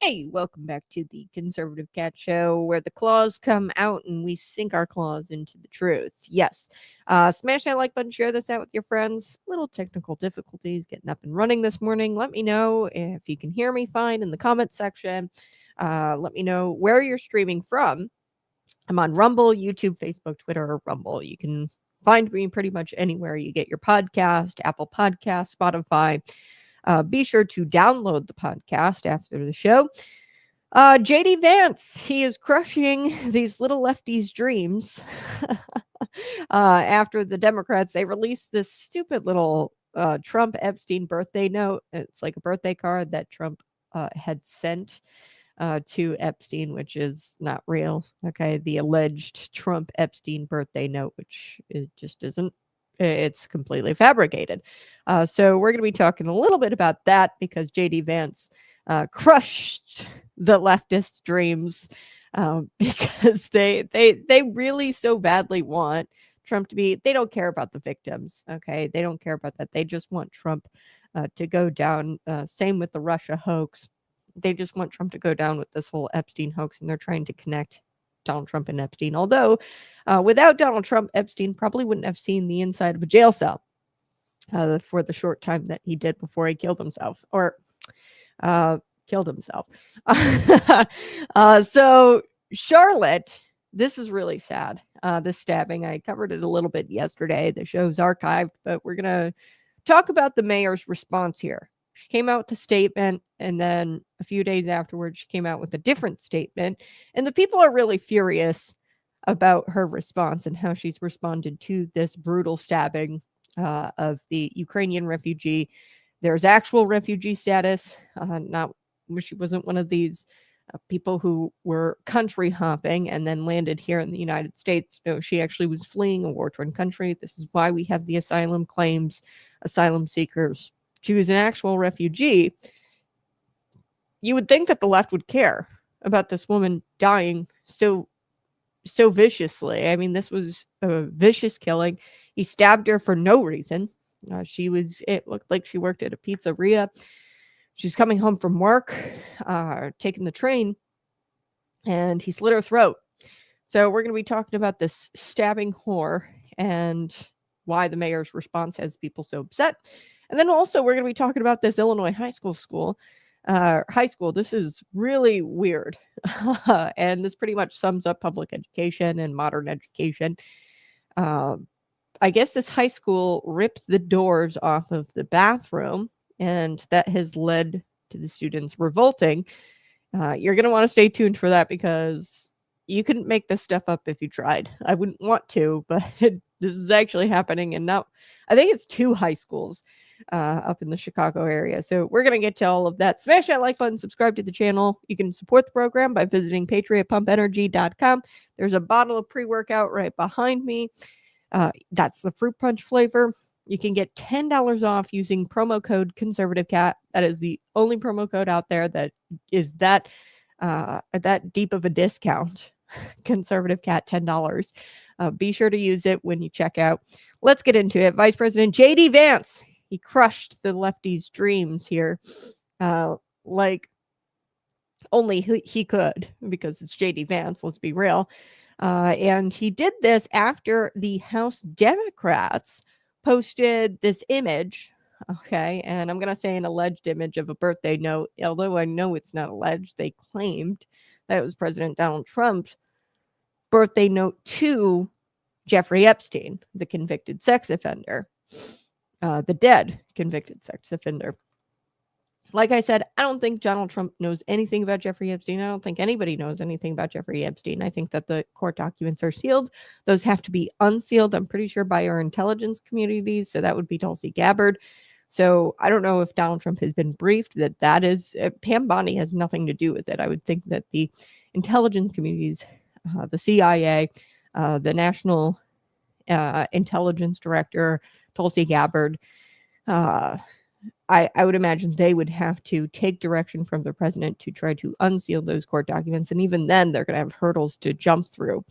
Hey, welcome back to the Conservative Cat Show, where the claws come out and we sink our claws into the truth. Yes. Smash that like button, share this out with your friends. Little technical difficulties getting up and running this morning. Let me know if you can hear me fine in the comment section. Let me know where you're streaming from. I'm on Rumble, YouTube, Facebook, Twitter, or Rumble. You can find me pretty much anywhere you get your podcast, Apple Podcasts, Spotify. Be sure to download the podcast after the show. JD Vance, he is crushing these little lefties' dreams. After the Democrats, they released this stupid little Trump-Epstein birthday note. It's like a birthday card that Trump had sent to Epstein, which is not real. Okay, the alleged Trump-Epstein birthday note, which it just isn't. It's completely fabricated. So we're going to be talking a little bit about that because JD Vance crushed the leftist dreams because they really so badly want Trump to be. They don't care about the victims. Okay, they don't care about that. They just want Trump to go down. Same with the Russia hoax. They just want Trump to go down with this whole Epstein hoax, and they're trying to connect Donald Trump and Epstein. Although, without Donald Trump, Epstein probably wouldn't have seen the inside of a jail cell for the short time that he did before he killed himself, or killed himself. So Charlotte, this is really sad. This stabbing, I covered it a little bit yesterday. The show's archived, but we're gonna talk about the mayor's response here. She came out with a statement, and then a few days afterwards, she came out with a different statement. And the people are really furious about her response and how she's responded to this brutal stabbing of the Ukrainian refugee. There's actual refugee status, not she wasn't one of these people who were country hopping and then landed here in the United States. No, she actually was fleeing a war-torn country. This is why we have the asylum claims, asylum seekers. She was an actual refugee. You would think that the left would care about this woman dying so viciously. I mean, this was a vicious killing. He stabbed her for no reason. It looked like she worked at a pizzeria. She's coming home from work, taking the train, and he slit her throat. So we're going to be talking about this stabbing whore and why the mayor's response has people so upset. And then also we're going to be talking about this Illinois high school. This is really weird. And this pretty much sums up public education and modern education. I guess this high school ripped the doors off of the bathroom, and that has led to the students revolting. You're going to want to stay tuned for that because you couldn't make this stuff up if you tried. I wouldn't want to, but this is actually happening. And now I think it's 2 high schools up in the Chicago area. So we're going to get to all of that. Smash that like button, subscribe to the channel. You can support the program by visiting patriotpumpenergy.com. There's a bottle of pre-workout right behind me. That's the fruit punch flavor. You can get $10 off using promo code ConservativeCat. That is the only promo code out there that is that deep of a discount. ConservativeCat, $10. Be sure to use it when you check out. Let's get into it. Vice President JD Vance, he crushed the lefties' dreams here, like only he could, because it's JD Vance. Let's be real. And he did this after the House Democrats posted this image, okay, and I'm going to say an alleged image of a birthday note, although I know it's not alleged. They claimed that it was President Donald Trump's birthday note to Jeffrey Epstein, the convicted sex offender, the dead convicted sex offender. Like I said, I don't think Donald Trump knows anything about Jeffrey Epstein. I don't think anybody knows anything about Jeffrey Epstein. I think that the court documents are sealed. Those have to be unsealed, I'm pretty sure, by our intelligence communities. So that would be Tulsi Gabbard. So I don't know if Donald Trump has been briefed that is, Pam Bondi has nothing to do with it. I would think that the intelligence communities, the CIA, the National Intelligence Director, Tulsi Gabbard, I would imagine they would have to take direction from the president to try to unseal those court documents. And even then, they're going to have hurdles to jump through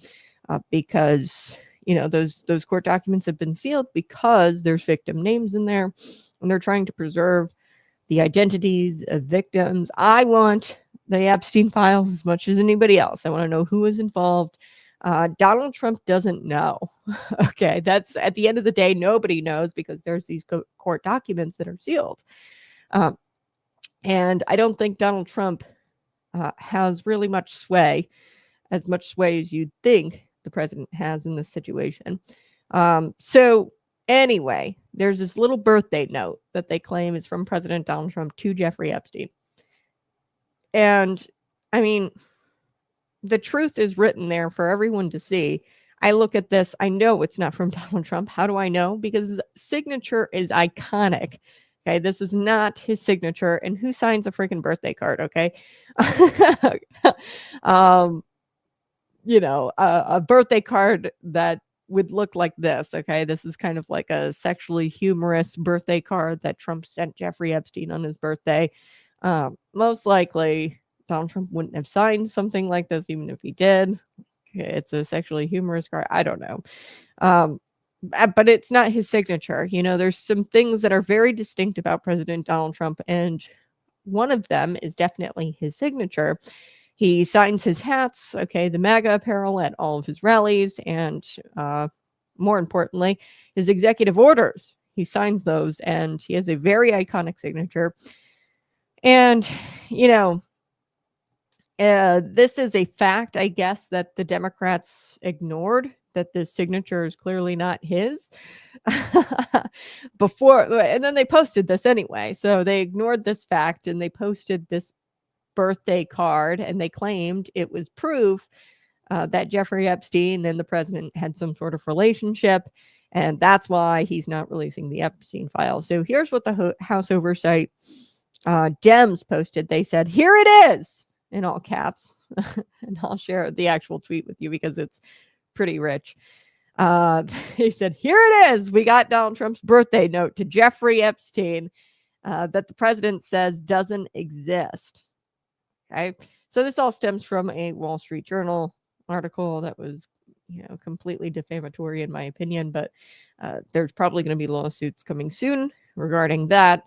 because, those court documents have been sealed because there's victim names in there and they're trying to preserve the identities of victims. I want the Epstein files as much as anybody else. I want to know who was involved. Donald Trump doesn't know. Okay, that's at the end of the day, nobody knows because there's these court documents that are sealed. And I don't think Donald Trump has really much sway, as much sway as you'd think the president has in this situation. So anyway, there's this little birthday note that they claim is from President Donald Trump to Jeffrey Epstein. And I mean, the truth is written there for everyone to see. I look at this, I know it's not from Donald Trump. How do I know? Because his signature is iconic. Okay, this is not his signature. And who signs a freaking birthday card? Okay. A birthday card that would look like this. Okay, this is kind of like a sexually humorous birthday card that Trump sent Jeffrey Epstein on his birthday. Most likely Donald Trump wouldn't have signed something like this, even if he did. It's a sexually humorous card. I don't know. But it's not his signature. There's some things that are very distinct about President Donald Trump, and one of them is definitely his signature. He signs his hats, the MAGA apparel at all of his rallies, and more importantly, his executive orders. He signs those, and he has a very iconic signature. And, this is a fact, I guess, that the Democrats ignored, that the signature is clearly not his before. And then they posted this anyway. So they ignored this fact and they posted this birthday card, and they claimed it was proof that Jeffrey Epstein and the president had some sort of relationship. And that's why he's not releasing the Epstein file. So here's what the House Oversight Dems posted. They said, "Here it is," in all caps. And I'll share the actual tweet with you because it's pretty rich. They said, "Here it is. We got Donald Trump's birthday note to Jeffrey Epstein that the president says doesn't exist." Okay. So this all stems from a Wall Street Journal article that was, completely defamatory in my opinion, but there's probably going to be lawsuits coming soon regarding that.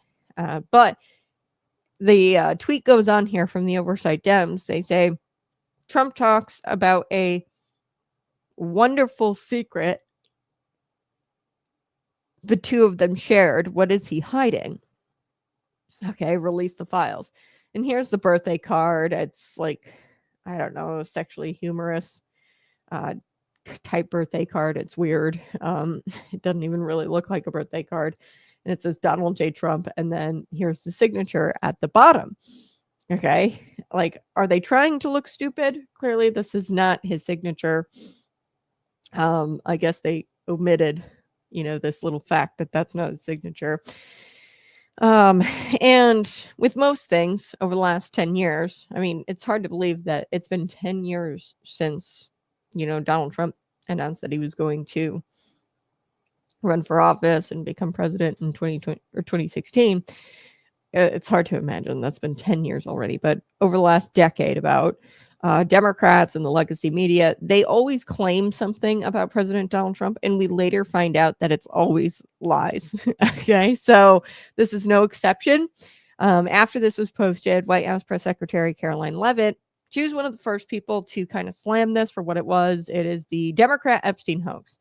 But the tweet goes on here from the Oversight Dems. They say, Trump talks about a wonderful secret the two of them shared. What is he hiding? Okay, release the files. And here's the birthday card. It's like, I don't know, sexually humorous type birthday card. It's weird. It doesn't even really look like a birthday card. And it says Donald J. Trump. And then here's the signature at the bottom. Okay. Like, are they trying to look stupid? Clearly, this is not his signature. I guess they omitted, this little fact that that's not his signature. And with most things over the last 10 years, I mean, it's hard to believe that it's been 10 years since, Donald Trump announced that he was going to run for office and become president in 2020 or 2016. It's hard to imagine that's been 10 years already, but over the last decade, about Democrats and the legacy media, they always claim something about President Donald Trump, and we later find out that it's always lies. Okay, so this is no exception. After this was posted, White House Press Secretary Caroline Leavitt, she was one of the first people to kind of slam this for what it was. It is the Democrat Epstein hoax.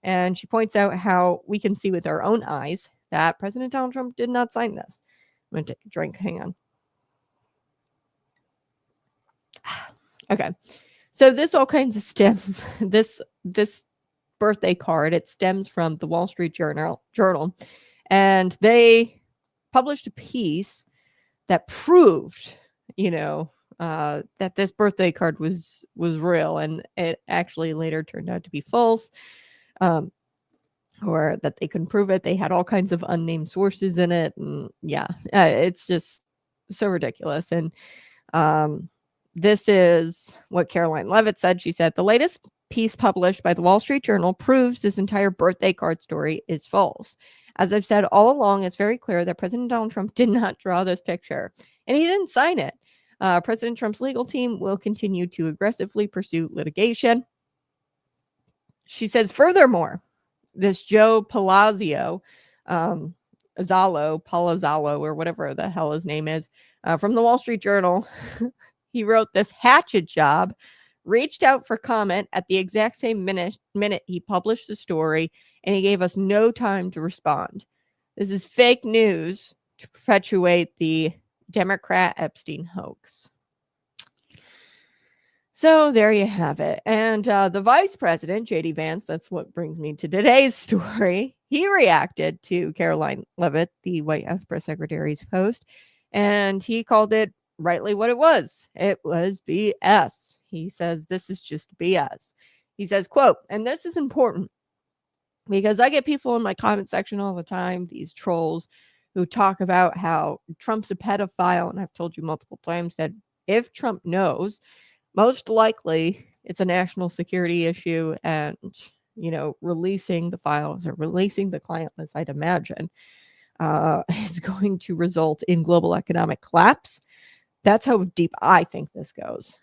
And she points out how we can see with our own eyes that President Donald Trump did not sign this. I'm going to take a drink. Hang on. Okay. So this all kinds of this birthday card, it stems from the Wall Street Journal, and they published a piece that proved, that this birthday card was real, and it actually later turned out to be false. Or that they couldn't prove it. They had all kinds of unnamed sources in it. And it's just so ridiculous. And this is what Caroline Leavitt said. She said, the latest piece published by the Wall Street Journal proves this entire birthday card story is false. As I've said all along, it's very clear that President Donald Trump did not draw this picture, and he didn't sign it. President Trump's legal team will continue to aggressively pursue litigation. She says, furthermore, this Joe Palazzo, Palazzolo, or whatever the hell his name is, from the Wall Street Journal, he wrote this hatchet job, reached out for comment at the exact same minute he published the story, and he gave us no time to respond. This is fake news to perpetuate the Democrat Epstein hoax. So there you have it. And the vice president, J.D. Vance, that's what brings me to today's story. He reacted to Caroline Leavitt, the White House press secretary's post, and he called it rightly what it was. It was BS. He says, this is just BS. He says, quote, and this is important because I get people in my comment section all the time, these trolls who talk about how Trump's a pedophile. And I've told you multiple times that if Trump knows, most likely it's a national security issue, and, releasing the files or releasing the client list, I'd imagine, is going to result in global economic collapse. That's how deep I think this goes.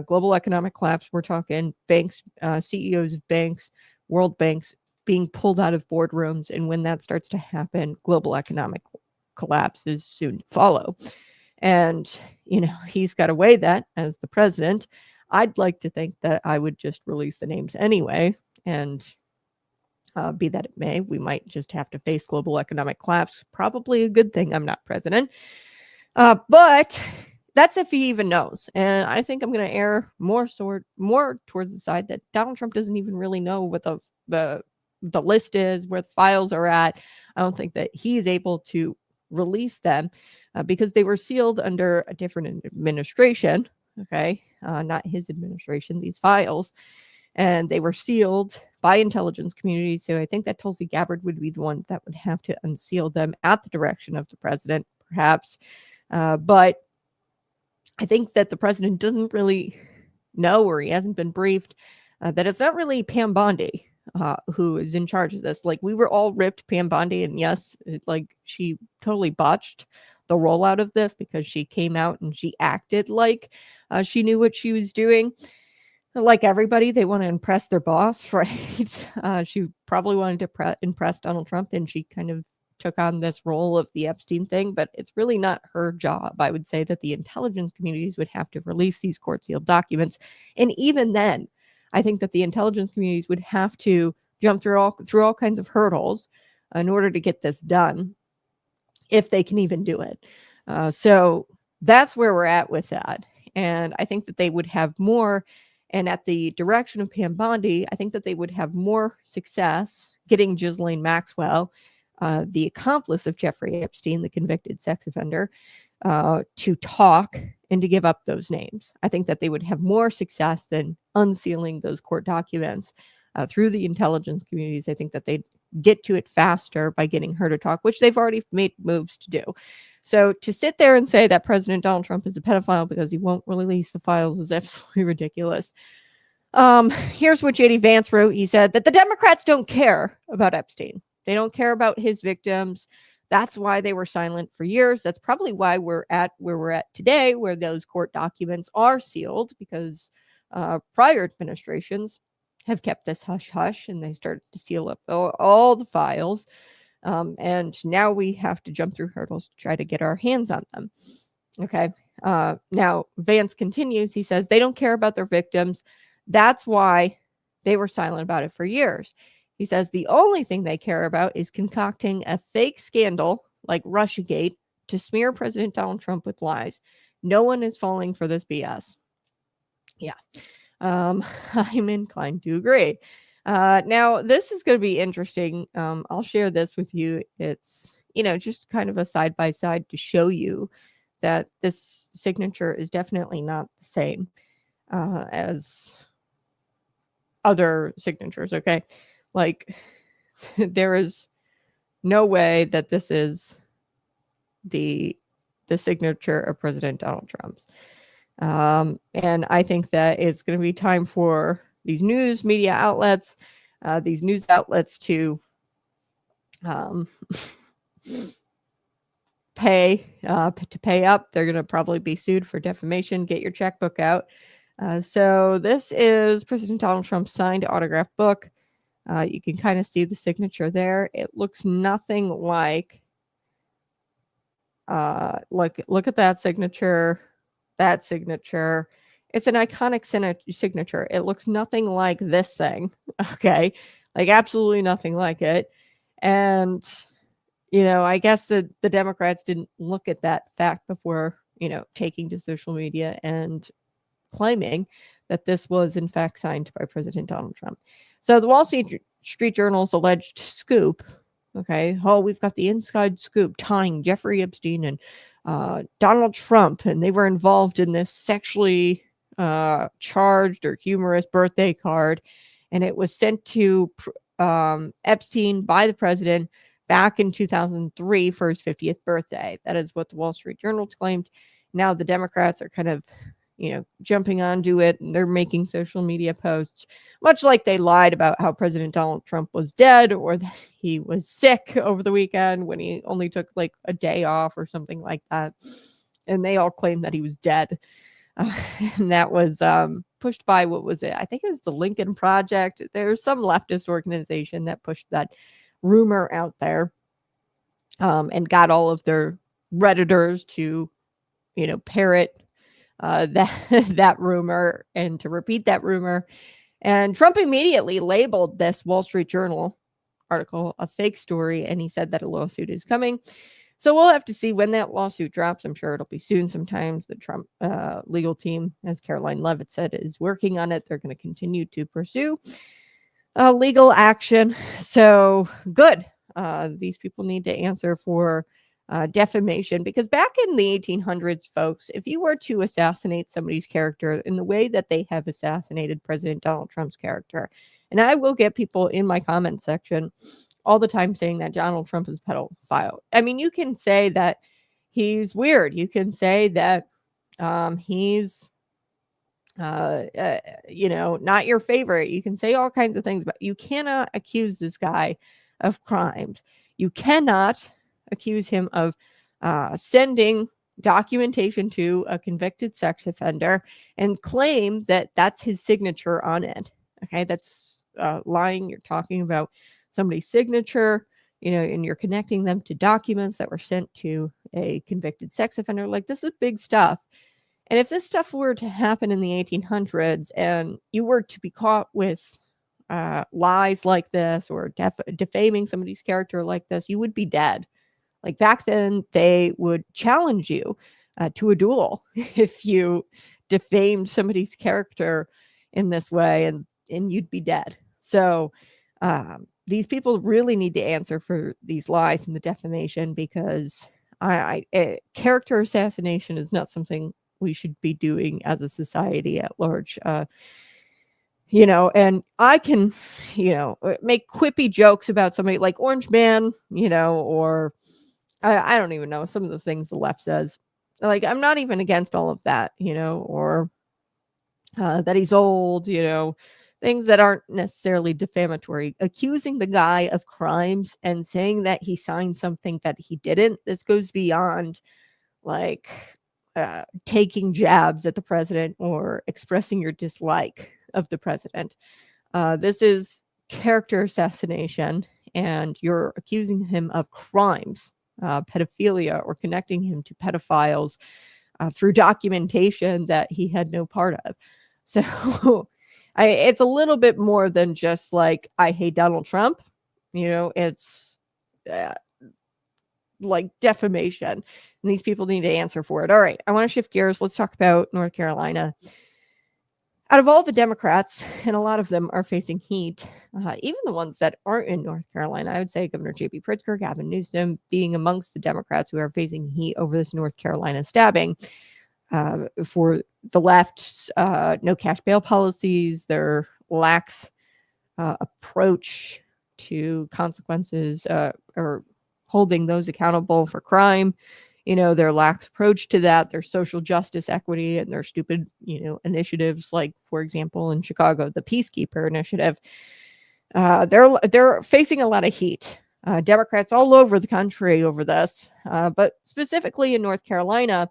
Global economic collapse, we're talking banks, CEOs of banks, world banks being pulled out of boardrooms. And when that starts to happen, global economic collapse is soon to follow. And, he's got to weigh that as the president. I'd like to think that I would just release the names anyway. And be that it may, we might just have to face global economic collapse. Probably a good thing I'm not president. But that's if he even knows. And I think I'm going to err more towards the side that Donald Trump doesn't even really know what the list is, where the files are at. I don't think that he's able to release them because they were sealed under a different administration. Okay. Not his administration, these files. And they were sealed by intelligence communities. So I think that Tulsi Gabbard would be the one that would have to unseal them at the direction of the president, perhaps. But I think that the president doesn't really know, or he hasn't been briefed, that it's not really Pam Bondi who is in charge of this. Like, we were all ripped Pam Bondi, and yes, she totally botched the rollout of this because she came out and she acted like she knew what she was doing. Like everybody, they want to impress their boss, right? She probably wanted to impress Donald Trump, and she kind of took on this role of the Epstein thing, but it's really not her job. I would say that the intelligence communities would have to release these court-sealed documents. And even then, I think that the intelligence communities would have to jump through all kinds of hurdles in order to get this done, if they can even do it. So that's where we're at with that. And I think that they would have more, and at the direction of Pam Bondi, I think that they would have more success getting Ghislaine Maxwell, the accomplice of Jeffrey Epstein, the convicted sex offender, to talk and to give up those names. I think that they would have more success than unsealing those court documents through the intelligence communities. I think that they'd get to it faster by getting her to talk, which they've already made moves to do. So to sit there and say that President Donald Trump is a pedophile because he won't release the files is absolutely ridiculous. Here's what J.D. Vance wrote. He said that the Democrats don't care about Epstein. They don't care about his victims. That's why they were silent for years. That's probably why we're at where we're at today, where those court documents are sealed, because prior administrations have kept this hush-hush, and they started to seal up all the files. And now we have to jump through hurdles to try to get our hands on them. Okay. Now, Vance continues. He says they don't care about their victims. That's why they were silent about it for years. He says the only thing they care about is concocting a fake scandal like Russiagate to smear President Donald Trump with lies. No one is falling for this BS. Yeah. I'm inclined to agree. Now, this is going to be interesting. I'll share this with you. It's, just kind of a side-by-side to show you that this signature is definitely not the same as other signatures, okay? Like, there is no way that this is the signature of President Donald Trump's. And I think that it's going to be time for these media outlets to pay up. They're going to probably be sued for defamation. Get your checkbook out. So this is President Donald Trump's signed autograph book. You can kind of see the signature there. It looks nothing like look at that signature. that signature. It's an iconic signature. It looks nothing like this thing. Okay. Like absolutely nothing like it. And, I guess the Democrats didn't look at that fact before, taking to social media and claiming that this was in fact signed by President Donald Trump. So the Wall Street Journal's alleged scoop, okay, we've got the inside scoop tying Jeffrey Epstein and Donald Trump, and they were involved in this sexually charged or humorous birthday card, and it was sent to Epstein by the president back in 2003 for his 50th birthday. That is what the Wall Street Journal claimed. Now the Democrats are kind of jumping onto it, and they're making social media posts, much like they lied about how President Donald Trump was dead or that he was sick over the weekend when he only took like a day off or something like that. And they all claimed that he was dead. And that was pushed by, what was it? I think it was the Lincoln Project. There's some leftist organization that pushed that rumor out there and got all of their Redditors to, parrot that rumor and to repeat that rumor. And Trump immediately labeled this Wall Street Journal article a fake story, and he said that a lawsuit is coming. So we'll have to see when that lawsuit drops. I'm sure it'll be soon. Sometimes the Trump legal team, as Caroline Levitt said, is working on it. They're going to continue to pursue legal action. So good. These people need to answer for defamation, because back in the 1800s, folks, if you were to assassinate somebody's character in the way that they have assassinated President Donald Trump's character, and I will get people in my comment section all the time saying that Donald Trump is a pedophile. I mean, you can say that he's weird. You can say that he's not your favorite. You can say all kinds of things, but you cannot accuse this guy of crimes. You cannot accuse him of sending documentation to a convicted sex offender and claim that that's his signature on it. Okay, that's lying. You're talking about somebody's signature, and you're connecting them to documents that were sent to a convicted sex offender. Like, this is big stuff. And if this stuff were to happen in the 1800s and you were to be caught with lies like this or defaming somebody's character like this, you would be dead. Like, back then, they would challenge you to a duel if you defamed somebody's character in this way, and you'd be dead. So these people really need to answer for these lies and the defamation, because character assassination is not something we should be doing as a society at large. And I can, make quippy jokes about somebody like Orange Man, or I don't even know some of the things the left says. Like, I'm not even against all of that, or that he's old, things that aren't necessarily defamatory. Accusing the guy of crimes and saying that he signed something that he didn't, this goes beyond like taking jabs at the president or expressing your dislike of the president. This is character assassination, and you're accusing him of crimes, pedophilia, or connecting him to pedophiles through documentation that he had no part of. So it's a little bit more than just like, I hate Donald Trump. It's like defamation, and these people need to answer for it. All right, I want to shift gears. Let's talk about North Carolina. Out of all the Democrats, and a lot of them are facing heat, even the ones that aren't in North Carolina, I would say Governor J.B. Pritzker, Gavin Newsom being amongst the Democrats who are facing heat over this North Carolina stabbing. For the left's no cash bail policies, their lax approach to consequences or holding those accountable for crime, their lax approach to that, their social justice equity, and their stupid, initiatives, like, for example, in Chicago, the Peacekeeper Initiative. They're facing a lot of heat. Democrats all over the country over this, but specifically in North Carolina,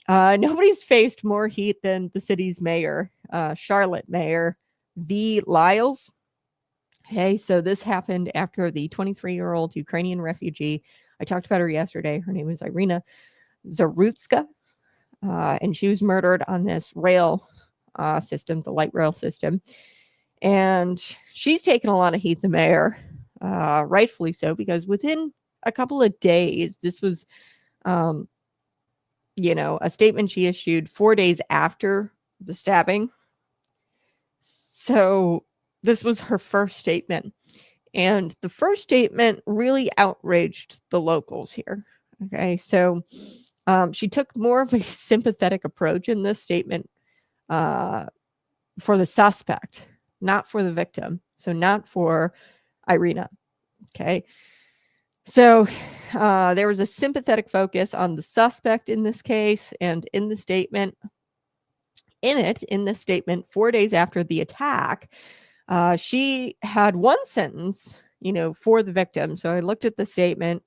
nobody's faced more heat than the city's mayor, Charlotte Mayor V. Lyles. Okay, so this happened after the 23-year-old Ukrainian refugee, I talked about her yesterday, her name is Irina Zarutska, and she was murdered on this rail system, the light rail system. And she's taken a lot of heat, the mayor, rightfully so, because within a couple of days, this was, a statement she issued 4 days after the stabbing. So this was her first statement. And the first statement really outraged the locals here. Okay, so she took more of a sympathetic approach in this statement for the suspect, not for the victim. So not for Irina. Okay. So there was a sympathetic focus on the suspect in this case, and in this statement, 4 days after the attack, she had one sentence, for the victim. So I looked at the statement.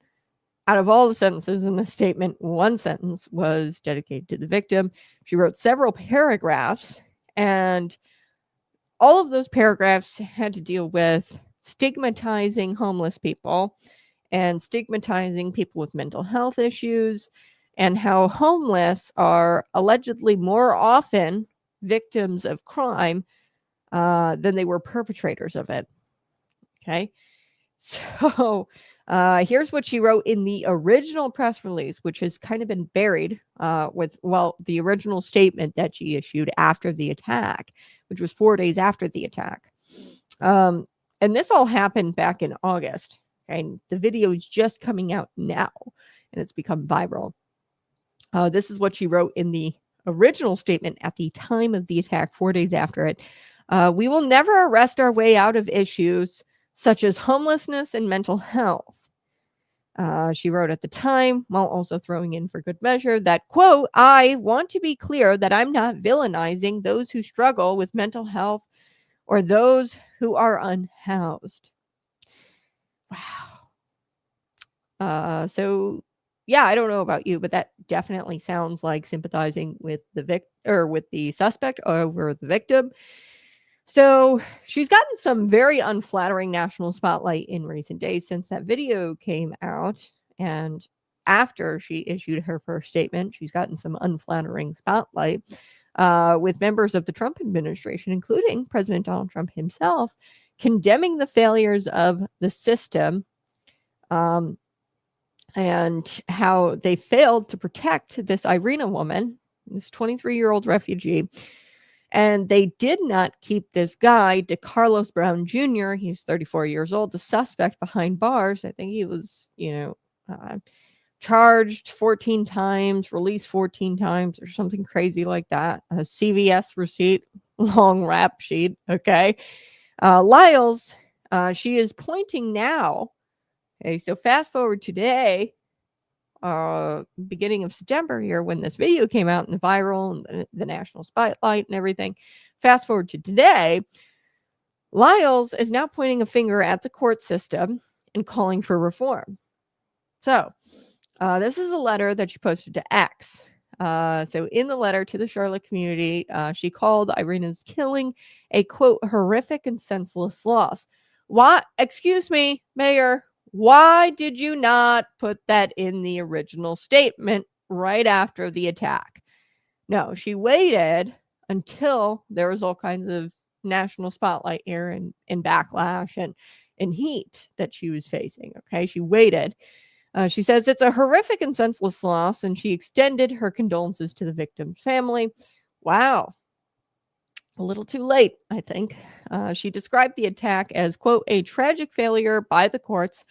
Out of all the sentences in the statement, one sentence was dedicated to the victim. She wrote several paragraphs, and all of those paragraphs had to deal with stigmatizing homeless people and stigmatizing people with mental health issues, and how homeless are allegedly more often victims of crime than they were perpetrators of it. Okay. So here's what she wrote in the original press release, which has kind of been buried the original statement that she issued after the attack, which was 4 days after the attack. And this all happened back in August. Okay? And the video is just coming out now, and it's become viral. This is what she wrote in the original statement at the time of the attack, 4 days after it. We will never arrest our way out of issues such as homelessness and mental health. She wrote at the time, while also throwing in for good measure, that, quote, I want to be clear that I'm not villainizing those who struggle with mental health or those who are unhoused. Wow. So, yeah, I don't know about you, but that definitely sounds like sympathizing with with the suspect over the victim. So she's gotten some very unflattering national spotlight in recent days since that video came out. And after she issued her first statement, she's gotten some unflattering spotlight with members of the Trump administration, including President Donald Trump himself, condemning the failures of the system and how they failed to protect this Irina woman, this 23-year-old refugee. And they did not keep this guy, DeCarlos Brown Jr., he's 34 years old, the suspect, behind bars. I think he was, charged 14 times, released 14 times, or something crazy like that. A CVS receipt, long rap sheet, okay? Lyles, she is pointing now. Okay, so fast forward today, beginning of September here, when this video came out in the viral and the national spotlight and everything. Fast forward to today, Lyles is now pointing a finger at the court system and calling for reform. So this is a letter that she posted to X. So in the letter to the Charlotte community, she called Irina's killing a, quote, horrific and senseless loss. Why? Excuse me, Mayor. Why did you not put that in the original statement right after the attack? No, she waited until there was all kinds of national spotlight here and backlash and heat that she was facing. Okay, she waited. She says it's a horrific and senseless loss, and she extended her condolences to the victim's family. Wow. A little too late, I think. She described the attack as, quote, a tragic failure by the courts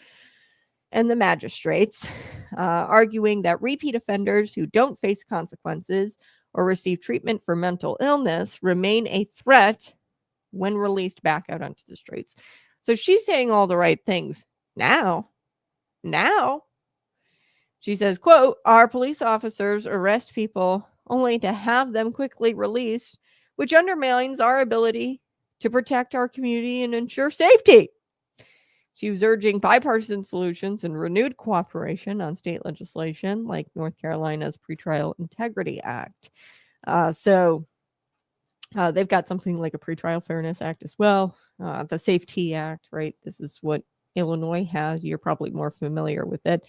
and the magistrates, arguing that repeat offenders who don't face consequences or receive treatment for mental illness remain a threat when released back out onto the streets. So she's saying all the right things now. She says, quote, our police officers arrest people only to have them quickly released, which undermines our ability to protect our community and ensure safety. She was urging bipartisan solutions and renewed cooperation on state legislation like North Carolina's Pretrial Integrity Act. So they've got something like a Pretrial Fairness Act as well. The Safety Act, right? This is what Illinois has. You're probably more familiar with it.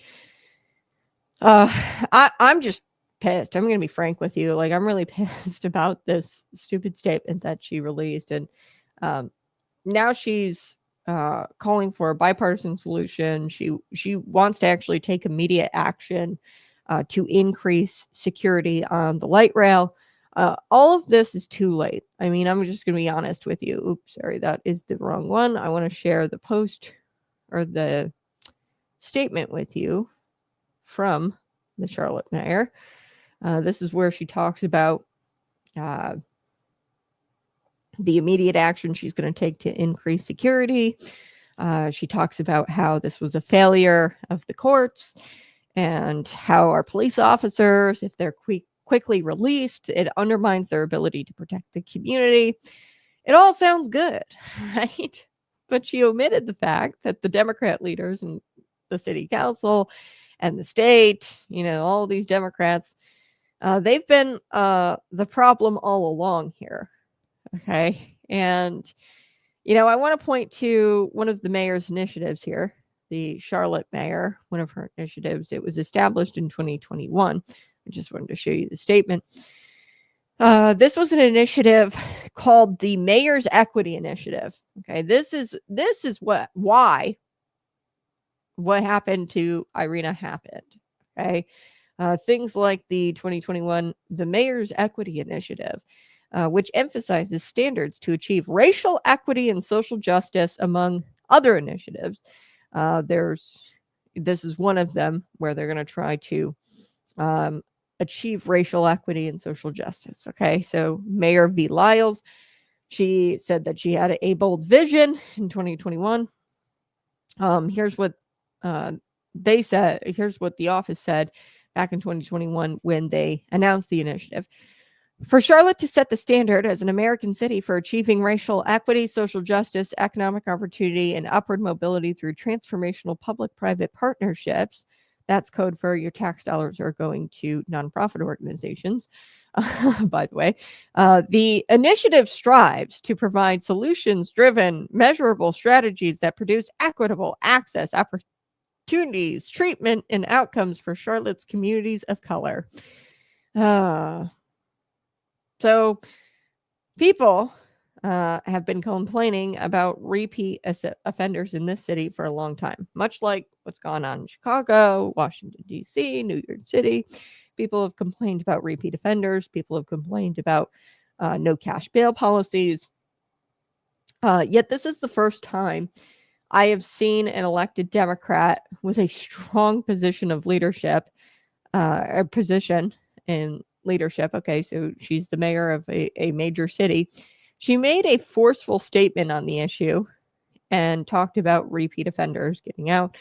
I'm just pissed. I'm going to be frank with you. Like, I'm really pissed about this stupid statement that she released. And now she's calling for a bipartisan solution. She wants to actually take immediate action to increase security on the light rail. All of this is too late. I mean, I'm just going to be honest with you. Oops, sorry, that is the wrong one. I want to share the post or the statement with you from the Charlotte mayor. This is where she talks about the immediate action she's going to take to increase security. She talks about how this was a failure of the courts and how our police officers, if they're quickly released, it undermines their ability to protect the community. It all sounds good, right? But she omitted the fact that the Democrat leaders and the city council and the state, all these Democrats, they've been the problem all along here. Okay. And, I want to point to one of the mayor's initiatives here, the Charlotte mayor, one of her initiatives. It was established in 2021. I just wanted to show you the statement. This was an initiative called the Mayor's Equity Initiative. Okay. This is why what happened to Irina happened. Okay. Things like the 2021, the Mayor's Equity Initiative, which emphasizes standards to achieve racial equity and social justice among other initiatives. This is one of them where they're going to try to achieve racial equity and social justice. Okay, so Mayor V. Lyles, she said that she had a bold vision in 2021. Here's what they said. Here's what the office said back in 2021 when they announced the initiative. For Charlotte to set the standard as an American city for achieving racial equity, social justice, economic opportunity, and upward mobility through transformational public-private partnerships, that's code for your tax dollars are going to nonprofit organizations, by the way. The initiative strives to provide solutions-driven, measurable strategies that produce equitable access, opportunities, treatment, and outcomes for Charlotte's communities of color. So people have been complaining about repeat offenders in this city for a long time, much like what's gone on in Chicago, Washington, D.C., New York City. People have complained about repeat offenders. People have complained about no cash bail policies. Yet this is the first time I have seen an elected Democrat with a strong position of leadership, a position in leadership. Okay, so she's the mayor of a major city. She made a forceful statement on the issue and talked about repeat offenders getting out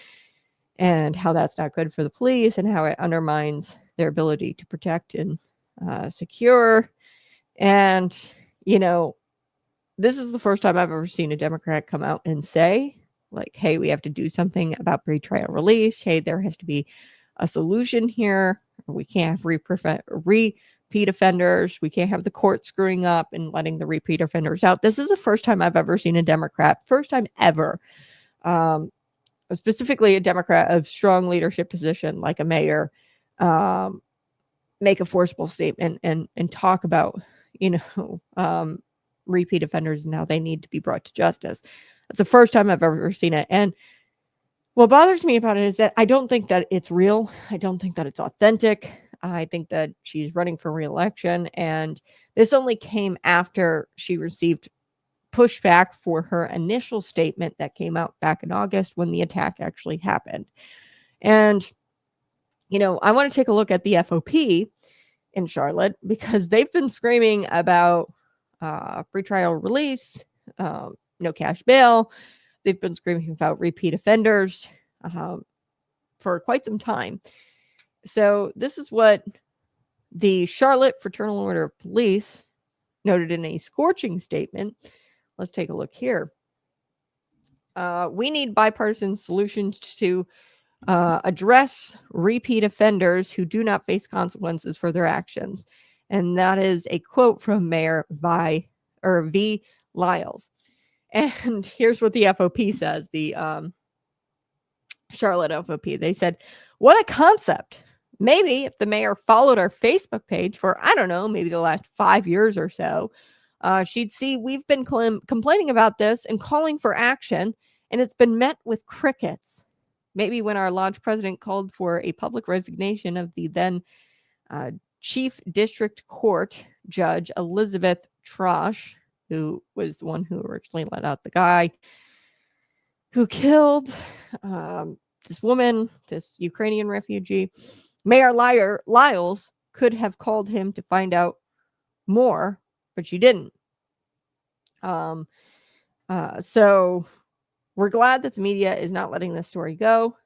and how that's not good for the police and how it undermines their ability to protect and secure. And, this is the first time I've ever seen a Democrat come out and say, like, hey, we have to do something about pretrial release. Hey, there has to be a solution here. We can't have repeat offenders. We can't have the court screwing up and letting the repeat offenders out. This is the first time I've ever seen a Democrat, first time ever, specifically a Democrat of strong leadership position like a mayor, make a forceful statement and talk about, repeat offenders and how they need to be brought to justice. That's the first time I've ever seen it. And what bothers me about it is that I don't think that it's real. I don't think that it's authentic. I think that she's running for re-election, and this only came after she received pushback for her initial statement that came out back in August when the attack actually happened. And, I want to take a look at the FOP in Charlotte because they've been screaming about pretrial release, no cash bail. They've been screaming about repeat offenders for quite some time. So this is what the Charlotte Fraternal Order of Police noted in a scorching statement. Let's take a look here. We need bipartisan solutions to address repeat offenders who do not face consequences for their actions. And that is a quote from Mayor V. Lyles. And here's what the FOP says, the Charlotte FOP. They said, what a concept. maybe if the mayor followed our Facebook page for, I don't know, maybe the last 5 years or so, she'd see we've been complaining about this and calling for action, and it's been met with crickets. Maybe when our lodge president called for a public resignation of the then Chief District Court Judge Elizabeth Trosh, who was the one who originally let out the guy who killed this woman, this Ukrainian refugee, Mayor Lyles could have called him to find out more, but she didn't. So we're glad that the media is not letting this story go.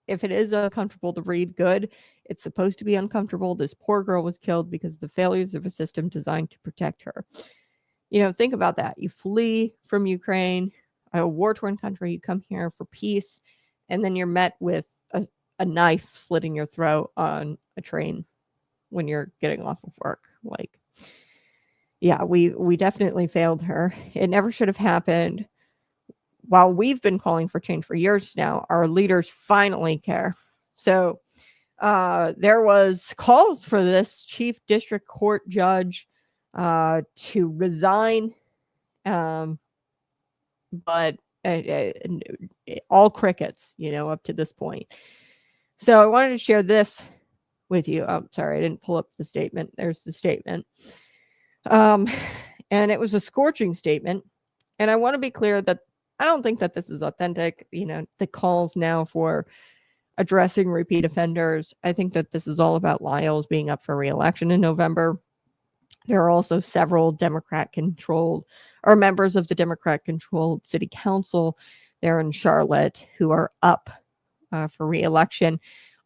If it is uncomfortable to read, good. It's supposed to be uncomfortable. This poor girl was killed because of the failures of a system designed to protect her. Think about that. You flee from Ukraine, a war-torn country. You come here for peace, and then you're met with a knife slitting your throat on a train when you're getting off of work. We definitely failed her. It never should have happened. While we've been calling for change for years now, our leaders finally care. So there was calls for this chief district court judge to resign, but all crickets, up to this point. So I wanted to share this with you. Oh, sorry, I didn't pull up the statement. There's the statement. And it was a scorching statement. And I want to be clear that I don't think that this is authentic. The calls now for addressing repeat offenders. I think that this is all about Lyles being up for re-election in November. There are also several Democrat-controlled or members of the Democrat-controlled city council there in Charlotte who are up for re-election,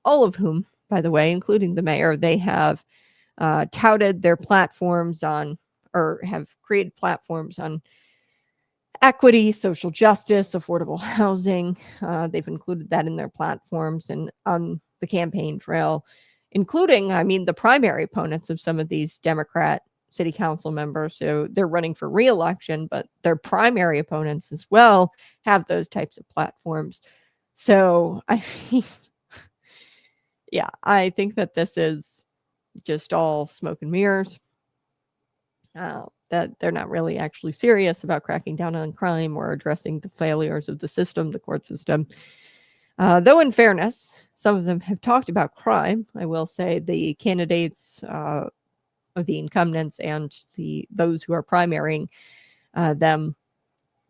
all of whom, by the way, including the mayor, they have touted their platforms on, or have created platforms on equity, social justice, affordable housing. They've included that in their platforms and on the campaign trail, including, the primary opponents of some of these Democrat city council members. So they're running for re-election, but their primary opponents as well have those types of platforms. So I think that this is just all smoke and mirrors. That they're not really actually serious about cracking down on crime or addressing the failures of the system, the court system. Though in fairness, some of them have talked about crime. I will say the candidates of the incumbents and those who are primarying them,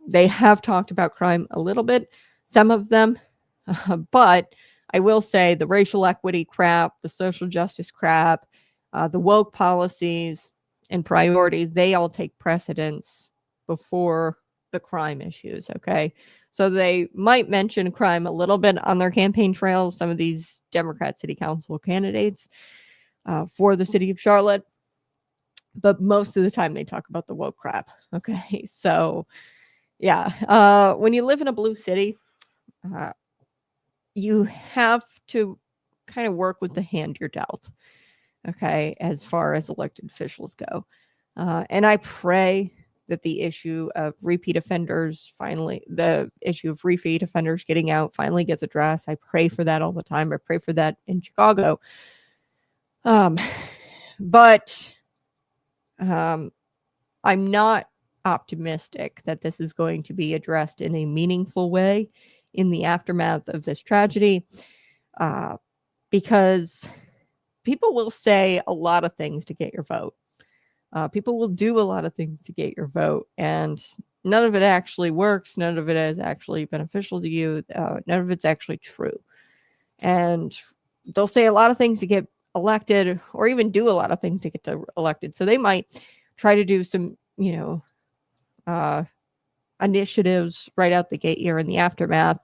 they have talked about crime a little bit, some of them. But I will say the racial equity crap, the social justice crap, the woke policies and priorities, they all take precedence before the crime issues, okay? So they might mention crime a little bit on their campaign trails, some of these Democrat city council candidates for the city of Charlotte, but most of the time they talk about the woke crap, okay? So, when you live in a blue city, you have to kind of work with the hand you're dealt, okay, as far as elected officials go. And I pray that the issue of repeat offenders getting out finally gets addressed. I pray for that all the time. I pray for that in Chicago. But I'm not optimistic that this is going to be addressed in a meaningful way in the aftermath of this tragedy, because people will say a lot of things to get your vote. People will do a lot of things to get your vote, and none of it actually works. None of it is actually beneficial to you. None of it's actually true. And they'll say a lot of things to get elected, or even do a lot of things to get elected. So they might try to do some, initiatives right out the gate here in the aftermath.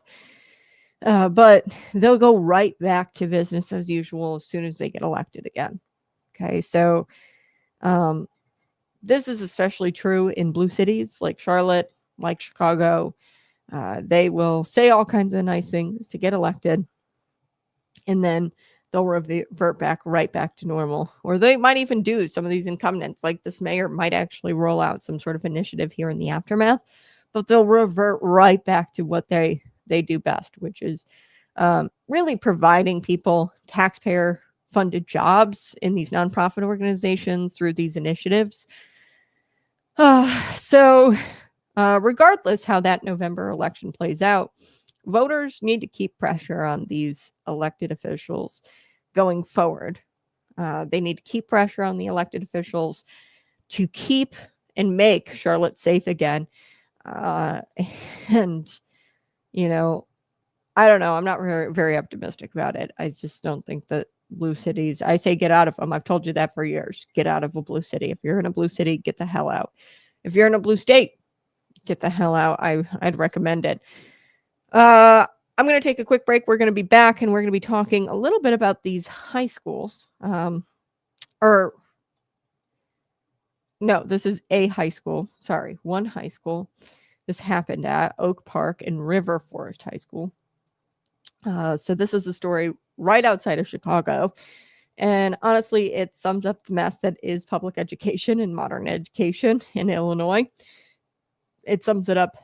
But they'll go right back to business as usual as soon as they get elected again. Okay, so this is especially true in blue cities like Charlotte, like Chicago. They will say all kinds of nice things to get elected, and then they'll revert right back to normal. Or they might even do some of these incumbents, like this mayor might actually roll out some sort of initiative here in the aftermath, but they'll revert right back to what they do best, which is really providing people taxpayer-funded jobs in these nonprofit organizations through these initiatives. So regardless how that November election plays out, voters need to keep pressure on these elected officials going forward. They need to keep pressure on the elected officials to keep and make Charlotte safe again. And, you know, I don't know. I'm not very optimistic about it. I just don't think that blue cities, I say get out of them. I've told you that for years. Get out of a blue city. If you're in a blue city, get the hell out. If you're in a blue state, get the hell out. I'd recommend it. I'm going to take a quick break. We're going to be back and we're going to be talking a little bit about these high schools. No, this is a high school. Sorry, one high school. This happened at Oak Park and River Forest High School. So this is a story right outside of Chicago. And honestly, it sums up the mess that is public education and modern education in Illinois. It sums it up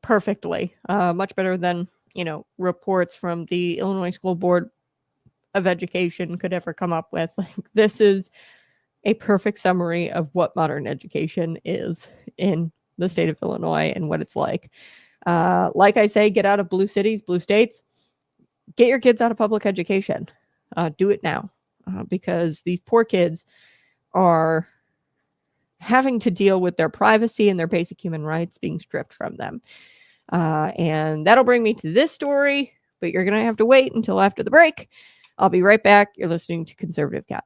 perfectly, much better than, reports from the Illinois School Board of Education could ever come up with. Like, this is a perfect summary of what modern education is in the state of Illinois and what it's like. Like I say, get out of blue cities, blue states. Get your kids out of public education. Do it now, because these poor kids are having to deal with their privacy and their basic human rights being stripped from them. And that'll bring me to this story, but you're going to have to wait until after the break. I'll be right back. You're listening to Conservative Cat.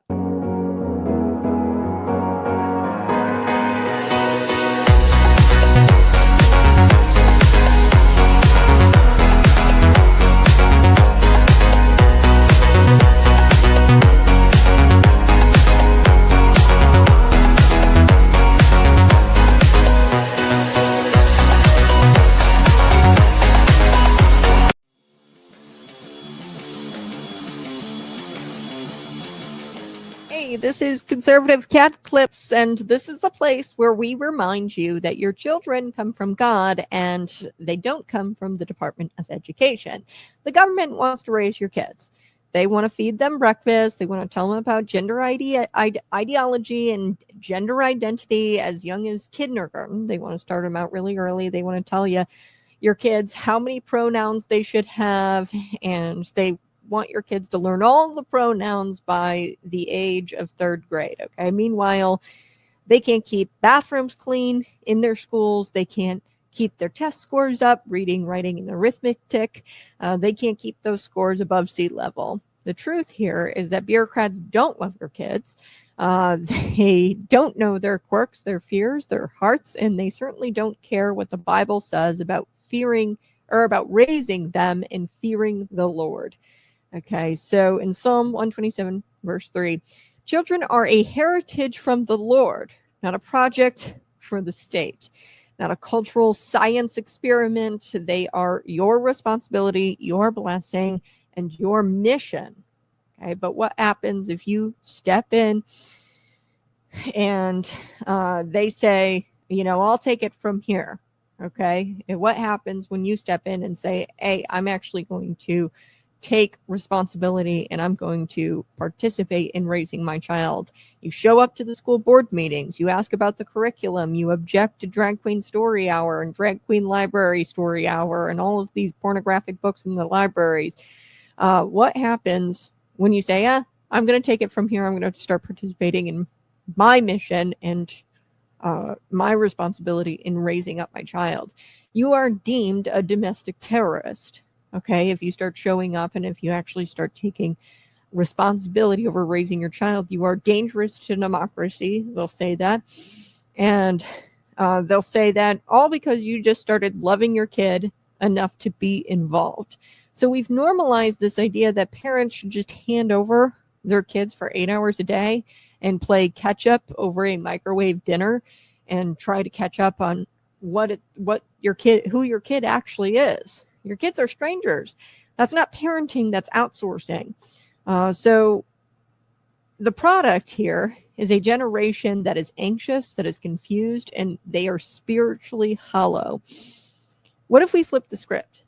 This is Conservative Cat Clips, and this is the place where we remind you that your children come from God and they don't come from the Department of Education. The government wants to raise your kids. They want to feed them breakfast. They want to tell them about gender ideology and gender identity as young as kindergarten. They want to start them out really early. They want to tell your kids how many pronouns they should have, and they want your kids to learn all the pronouns by the age of 3rd grade. Okay. Meanwhile, they can't keep bathrooms clean in their schools. They can't keep their test scores up, reading, writing, and arithmetic. They can't keep those scores above sea level. The truth here is that bureaucrats don't love your kids. They don't know their quirks, their fears, their hearts, and they certainly don't care what the Bible says about fearing or about raising them and fearing the Lord. Okay, so in Psalm 127, verse 3, children are a heritage from the Lord, not a project for the state, not a cultural science experiment. They are your responsibility, your blessing, and your mission. Okay, but what happens if you step in and they say, I'll take it from here? Okay, and what happens when you step in and say, hey, I'm actually going to take responsibility and I'm going to participate in raising my child? You show up to the school board meetings, you ask about the curriculum, you object to Drag Queen Story Hour and Drag Queen Library Story Hour and all of these pornographic books in the libraries. What happens when you say, I'm going to take it from here, I'm going to start participating in my mission and my responsibility in raising up my child? You are deemed a domestic terrorist. Okay, if you start showing up and if you actually start taking responsibility over raising your child, you are dangerous to democracy. They'll say that. And they'll say that all because you just started loving your kid enough to be involved. So we've normalized this idea that parents should just hand over their kids for 8 hours a day and play catch up over a microwave dinner and try to catch up on who your kid actually is. Your kids are strangers. That's not parenting, that's outsourcing. So the product here is a generation that is anxious, that is confused, and they are spiritually hollow. What if we flip the script?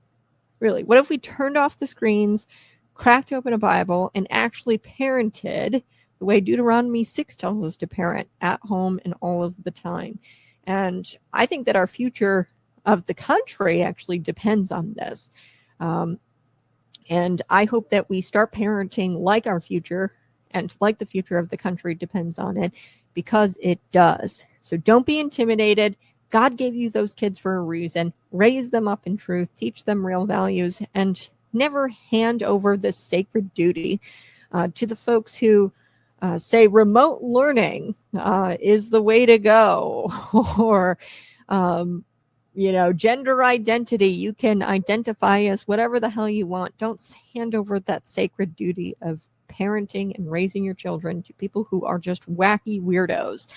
Really, what if we turned off the screens, cracked open a Bible, and actually parented the way Deuteronomy 6 tells us to parent, at home and all of the time? And I think that our future of the country actually depends on this. And I hope that we start parenting like our future and like the future of the country depends on it, because it does. So don't be intimidated. God gave you those kids for a reason. Raise them up in truth, teach them real values, and never hand over this sacred duty to the folks who say remote learning is the way to go, or gender identity, you can identify as whatever the hell you want. Don't hand over that sacred duty of parenting and raising your children to people who are just wacky weirdos.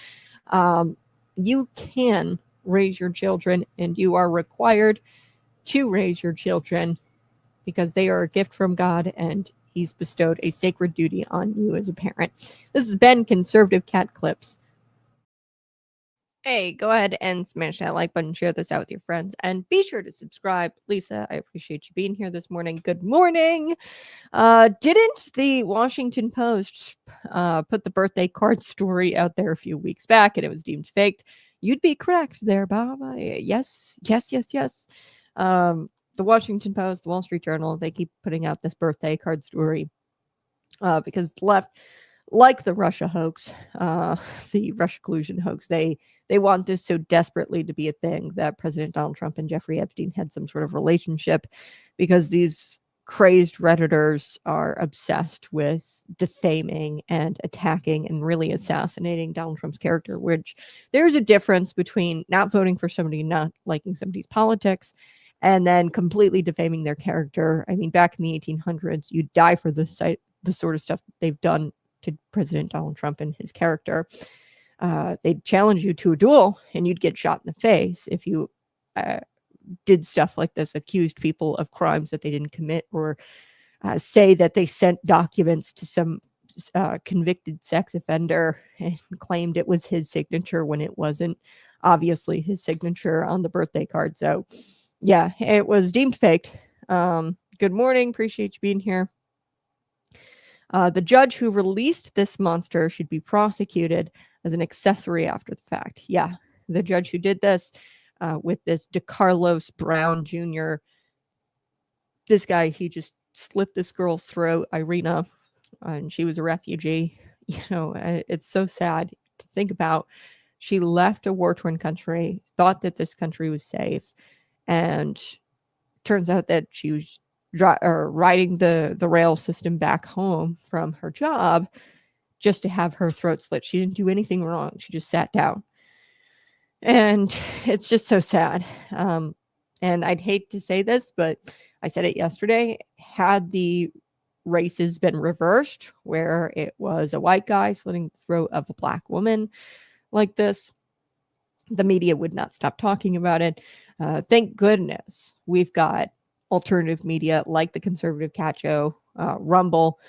You can raise your children, and you are required to raise your children because they are a gift from God, and He's bestowed a sacred duty on you as a parent. This has been Conservative Cat Clips. Hey, go ahead and smash that like button, share this out with your friends, and be sure to subscribe. Lisa, I appreciate you being here this morning. Good morning. Didn't the Washington Post put the birthday card story out there a few weeks back and it was deemed faked? You'd be correct there, Bob. Yes. The Washington Post, the Wall Street Journal, they keep putting out this birthday card story because the left, like the Russia hoax, the Russia collusion hoax, they want this so desperately to be a thing that President Donald Trump and Jeffrey Epstein had some sort of relationship, because these crazed Redditors are obsessed with defaming and attacking and really assassinating Donald Trump's character, which there's a difference between not voting for somebody, not liking somebody's politics, and then completely defaming their character. I mean, back in the 1800s, you'd die for the sort of stuff they've done to President Donald Trump and his character. They'd challenge you to a duel and you'd get shot in the face if you did stuff like this, accused people of crimes that they didn't commit, or say that they sent documents to some convicted sex offender and claimed it was his signature when it wasn't obviously his signature on the birthday card. So yeah, it was deemed fake. Good morning. Appreciate you being here. The judge who released this monster should be prosecuted as an accessory after the fact. Yeah, the judge who did this with this DeCarlos Brown Jr., this guy, he just slit this girl's throat, Irina, and she was a refugee. It's so sad to think about. She left a war-torn country, thought that this country was safe, and turns out that she was riding the rail system back home from her job just to have her throat slit. She didn't do anything wrong. She just sat down. And it's just so sad. And I'd hate to say this, but I said it yesterday. Had the races been reversed, where it was a white guy slitting the throat of a black woman like this, the media would not stop talking about it. Thank goodness we've got alternative media like the Conservative Cat Show, Rumble.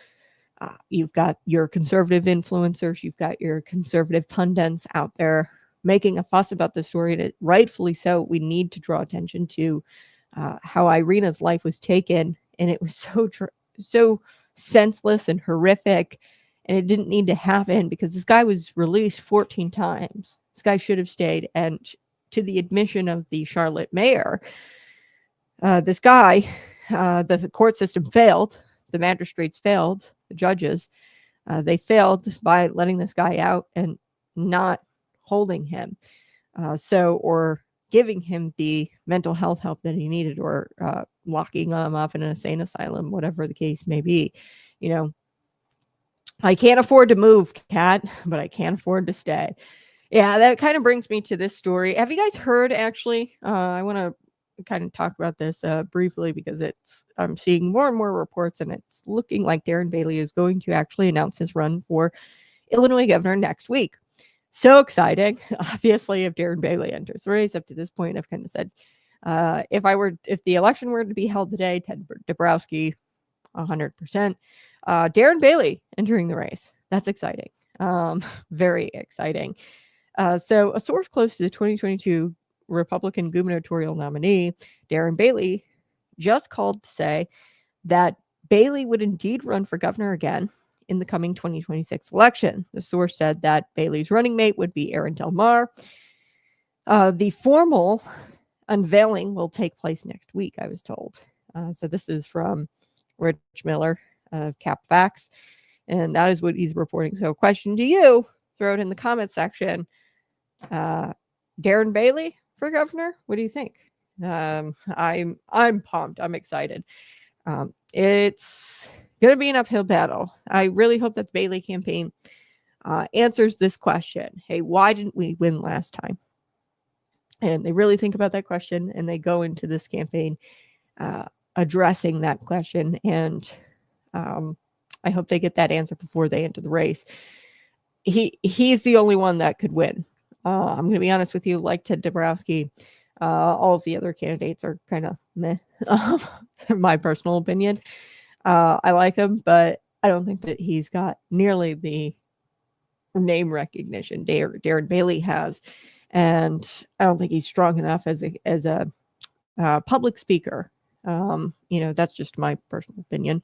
You've got your conservative influencers. You've got your conservative pundits out there making a fuss about this story. And rightfully so. We need to draw attention to how Irina's life was taken. And it was so senseless and horrific. And it didn't need to happen, because this guy was released 14 times. This guy should have stayed. And to the admission of the Charlotte mayor, this guy, the court system failed. The magistrates failed. The judges, they failed by letting this guy out and not holding him. Or giving him the mental health help that he needed, or locking him up in an insane asylum, whatever the case may be. I can't afford to move, Kat, but I can't afford to stay. Yeah, that kind of brings me to this story. Have you guys heard, actually? I want to kind of talk about this briefly, because I'm seeing more and more reports, and it's looking like Darren Bailey is going to actually announce his run for Illinois governor next week. So exciting. Obviously, if Darren Bailey enters the race, up to this point, I've kind of said, if the election were to be held today, Ted Dabrowski, 100%. Darren Bailey entering the race. That's exciting. Very exciting. So a source close to the 2022 Republican gubernatorial nominee, Darren Bailey, just called to say that Bailey would indeed run for governor again in the coming 2026 election. The source said that Bailey's running mate would be Aaron Del Mar. The formal unveiling will take place next week, I was told. So this is from Rich Miller of Cap Facts, and that is what he's reporting. So question to you, throw it in the comment section. Darren Bailey for governor? What do you think? I'm pumped. I'm excited. It's going to be an uphill battle. I really hope that the Bailey campaign answers this question. Hey, why didn't we win last time? And they really think about that question, and they go into this campaign addressing that question. And I hope they get that answer before they enter the race. He's the only one that could win. I'm going to be honest with you, like Ted Dabrowski, all of the other candidates are kind of meh, in my personal opinion. I like him, but I don't think that he's got nearly the name recognition Darren Bailey has. And I don't think he's strong enough as a public speaker. That's just my personal opinion.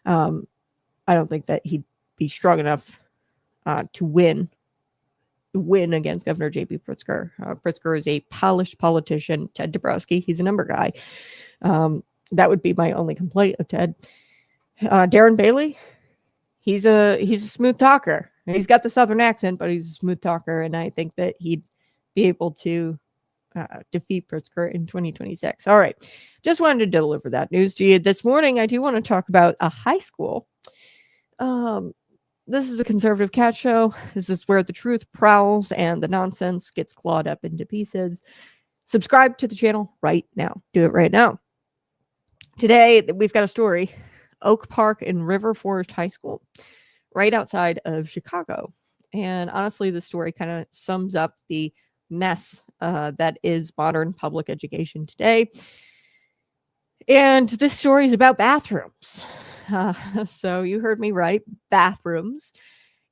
I don't think that he'd be strong enough to win against Governor J.B. Pritzker. Pritzker is a polished politician. Ted Dabrowski, he's a number guy. That would be my only complaint of Ted. Darren Bailey, he's a smooth talker. He's got the Southern accent, but he's a smooth talker, and I think that he'd be able to defeat Pritzker in 2026. All right. Just wanted to deliver that news to you this morning. I do want to talk about a high school. This is a conservative cat show. This is where the truth prowls and the nonsense gets clawed up into pieces. Subscribe to the channel right now. Do it right now. Today, we've got a story. Oak Park and River Forest High School, right outside of Chicago. And honestly, the story kind of sums up the mess that is modern public education today. And this story is about bathrooms. So you heard me right, bathrooms.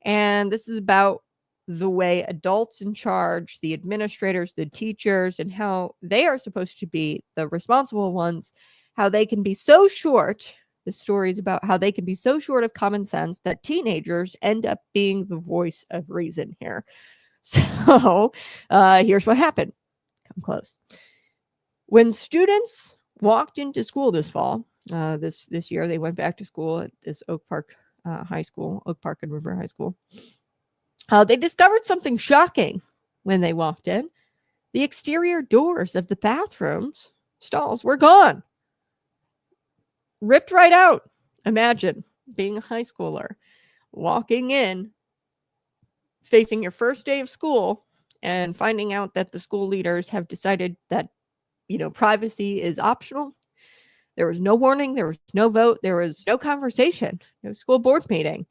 And this is about the way adults in charge, the administrators, the teachers, and how they are supposed to be the responsible ones, how they can be so short. The story is about how they can be so short of common sense that teenagers end up being the voice of reason here. So here's what happened. Come close. When students walked into school this fall, this year, they went back to school at this Oak Park High School, Oak Park and River High School. They discovered something shocking when they walked in. The exterior doors of the bathrooms stalls were gone. Ripped right out. Imagine being a high schooler, walking in, facing your first day of school, and finding out that the school leaders have decided that, privacy is optional. There was no warning. There was no vote. There was no conversation. No school board meeting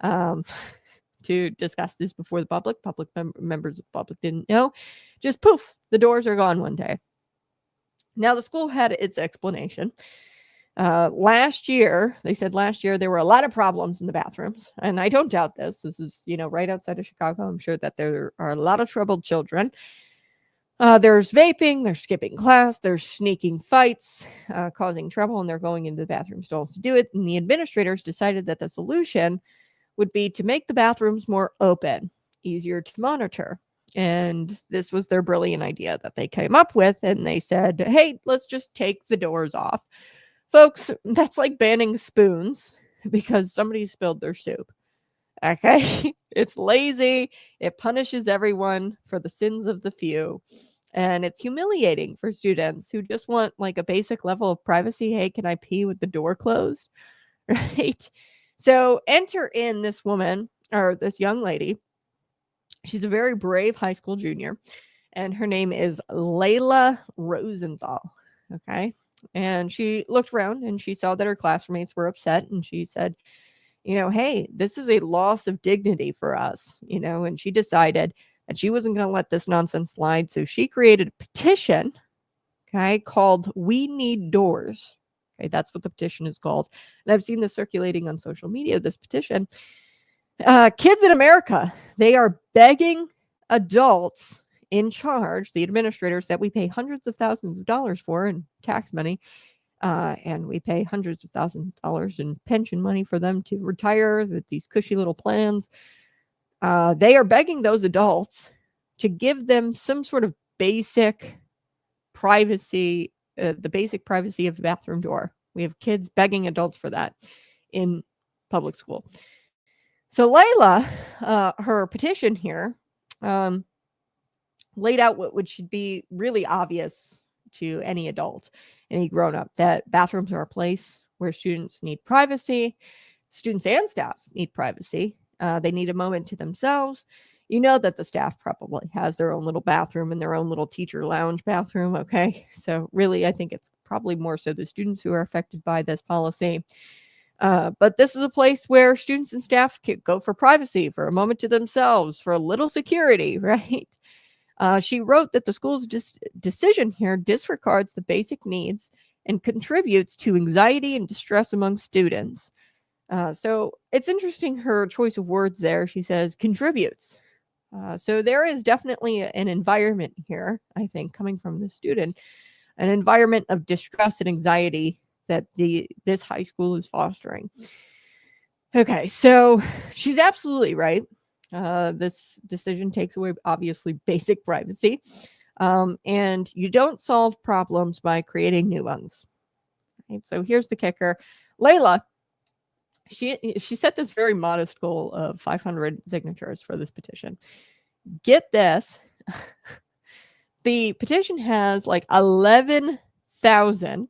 to discuss this before the public. Members of the public didn't know. Just poof, the doors are gone one day. Now, the school had its explanation. Last year, there were a lot of problems in the bathrooms, and I don't doubt this. This is, right outside of Chicago. I'm sure that there are a lot of troubled children. There's vaping, there's skipping class, there's sneaking fights, causing trouble, and they're going into the bathroom stalls to do it. And the administrators decided that the solution would be to make the bathrooms more open, easier to monitor. And this was their brilliant idea that they came up with. And they said, hey, let's just take the doors off. Folks, that's like banning spoons because somebody spilled their soup. Okay? It's lazy. It punishes everyone for the sins of the few. And it's humiliating for students who just want like a basic level of privacy. Hey, can I pee with the door closed? Right? So enter in this woman or this young lady. She's a very brave high school junior, and her name is Layla Rosenthal. Okay. And she looked around and she saw that her classmates were upset, and she said, hey, this is a loss of dignity for us, and she decided that she wasn't going to let this nonsense slide. So she created a petition, okay, called We Need Doors. Okay, that's what the petition is called. And I've seen this circulating on social media, this petition. Kids in America, they are begging adults in charge, the administrators that we pay hundreds of thousands of dollars for in tax money, And we pay hundreds of thousands of dollars in pension money for them to retire with these cushy little plans. They are begging those adults to give them some sort of basic privacy, the basic privacy of the bathroom door. We have kids begging adults for that in public school. So Layla, her petition here, laid out what should be really obvious to any adult, any grown up, that bathrooms are a place where students need privacy. Students and staff need privacy. They need a moment to themselves. You know that the staff probably has their own little bathroom and their own little teacher lounge bathroom. Okay. So really, I think it's probably more so the students who are affected by this policy. But this is a place where students and staff can go for privacy, for a moment to themselves, for a little security, right? She wrote that the school's decision here disregards the basic needs and contributes to anxiety and distress among students. So it's interesting, her choice of words there. She says contributes. So there is definitely an environment here, I think, coming from the student, an environment of distress and anxiety that this high school is fostering. Okay, so she's absolutely right. This decision takes away, obviously, basic privacy. And you don't solve problems by creating new ones. Right? So here's the kicker. Layla, she set this very modest goal of 500 signatures for this petition. Get this. The petition has like 11,000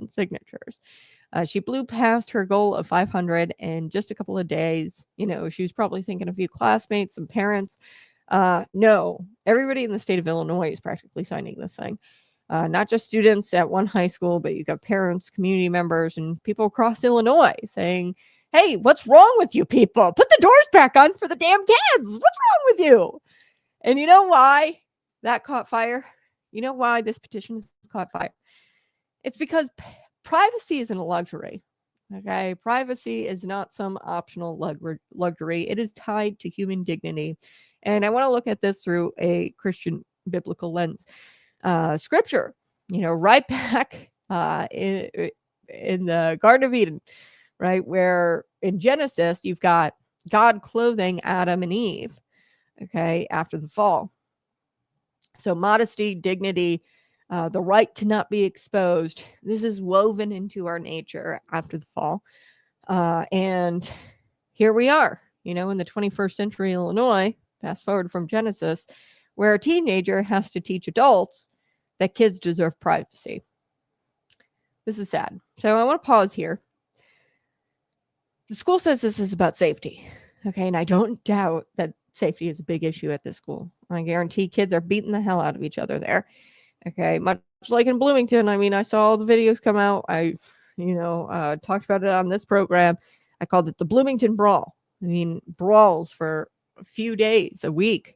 signatures. She blew past her goal of 500 in just a couple of days. You know, she was probably thinking a few classmates, some parents. No, everybody in the state of Illinois is practically signing this thing. Not just students at one high school, but you got parents, community members, and people across Illinois saying, hey, what's wrong with you people? Put the doors back on for the damn kids. What's wrong with you? And you know why that caught fire? You know why this petition has caught fire? It's because privacy isn't a luxury. Okay. Privacy is not some optional luxury. It is tied to human dignity. And I want to look at this through a Christian biblical lens. Scripture, right back in the Garden of Eden, right? Where in Genesis, you've got God clothing Adam and Eve, okay, after the fall. So modesty, dignity, the right to not be exposed. This is woven into our nature after the fall. And here we are, in the 21st century Illinois, fast forward from Genesis, where a teenager has to teach adults that kids deserve privacy. This is sad. So I want to pause here. The school says this is about safety. Okay. And I don't doubt that safety is a big issue at this school. I guarantee kids are beating the hell out of each other there. Okay. Much like in Bloomington. I mean, I saw all the videos come out. I, talked about it on this program. I called it the Bloomington Brawl. I mean, brawls for a few days, a week,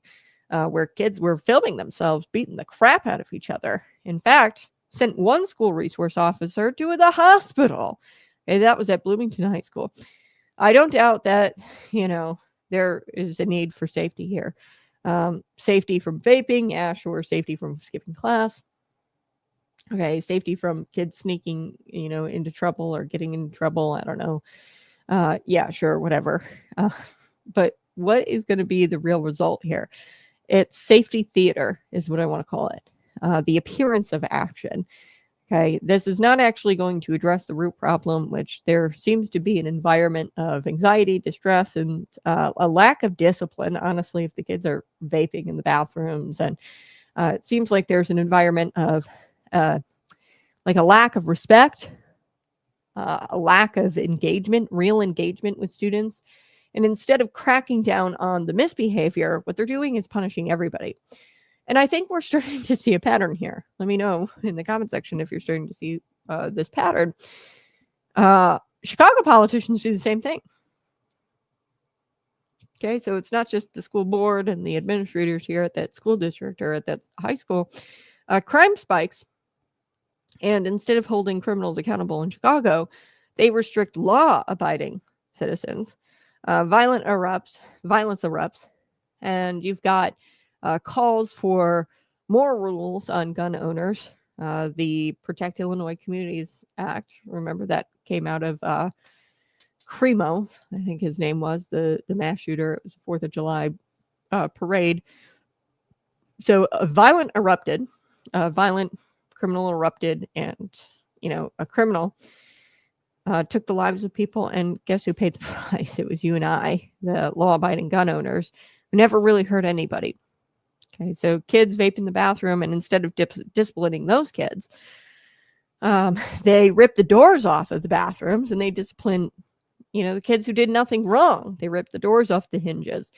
where kids were filming themselves beating the crap out of each other. In fact, sent one school resource officer to the hospital. Okay, that was at Bloomington High School. I don't doubt that, there is a need for safety here. Safety from vaping, yeah, sure. Safety from skipping class. Okay, safety from kids sneaking, into trouble or getting into trouble. I don't know. Yeah, sure, whatever. But what is going to be the real result here? It's safety theater is what I want to call it. The appearance of action. Okay, this is not actually going to address the root problem, which there seems to be an environment of anxiety, distress, and a lack of discipline. Honestly, if the kids are vaping in the bathrooms, and it seems like there's an environment of like a lack of respect, a lack of engagement, real engagement with students. And instead of cracking down on the misbehavior, what they're doing is punishing everybody. And I think we're starting to see a pattern here. Let me know in the comment section if you're starting to see this pattern. Chicago politicians do the same thing. Okay, so it's not just the school board and the administrators here at that school district or at that high school. Crime spikes. And instead of holding criminals accountable in Chicago, they restrict law-abiding citizens. Violence erupts. And you've got calls for more rules on gun owners. the Protect Illinois Communities Act. Remember that came out of Cremo, I think his name was, the mass shooter. It was a 4th of July parade. So a violent criminal erupted, and, a criminal took the lives of people, and guess who paid the price? It was you and I, the law-abiding gun owners, who never really hurt anybody. Okay, so kids vape in the bathroom, and instead of disciplining those kids, they rip the doors off of the bathrooms, and they discipline, the kids who did nothing wrong. They rip the doors off the hinges.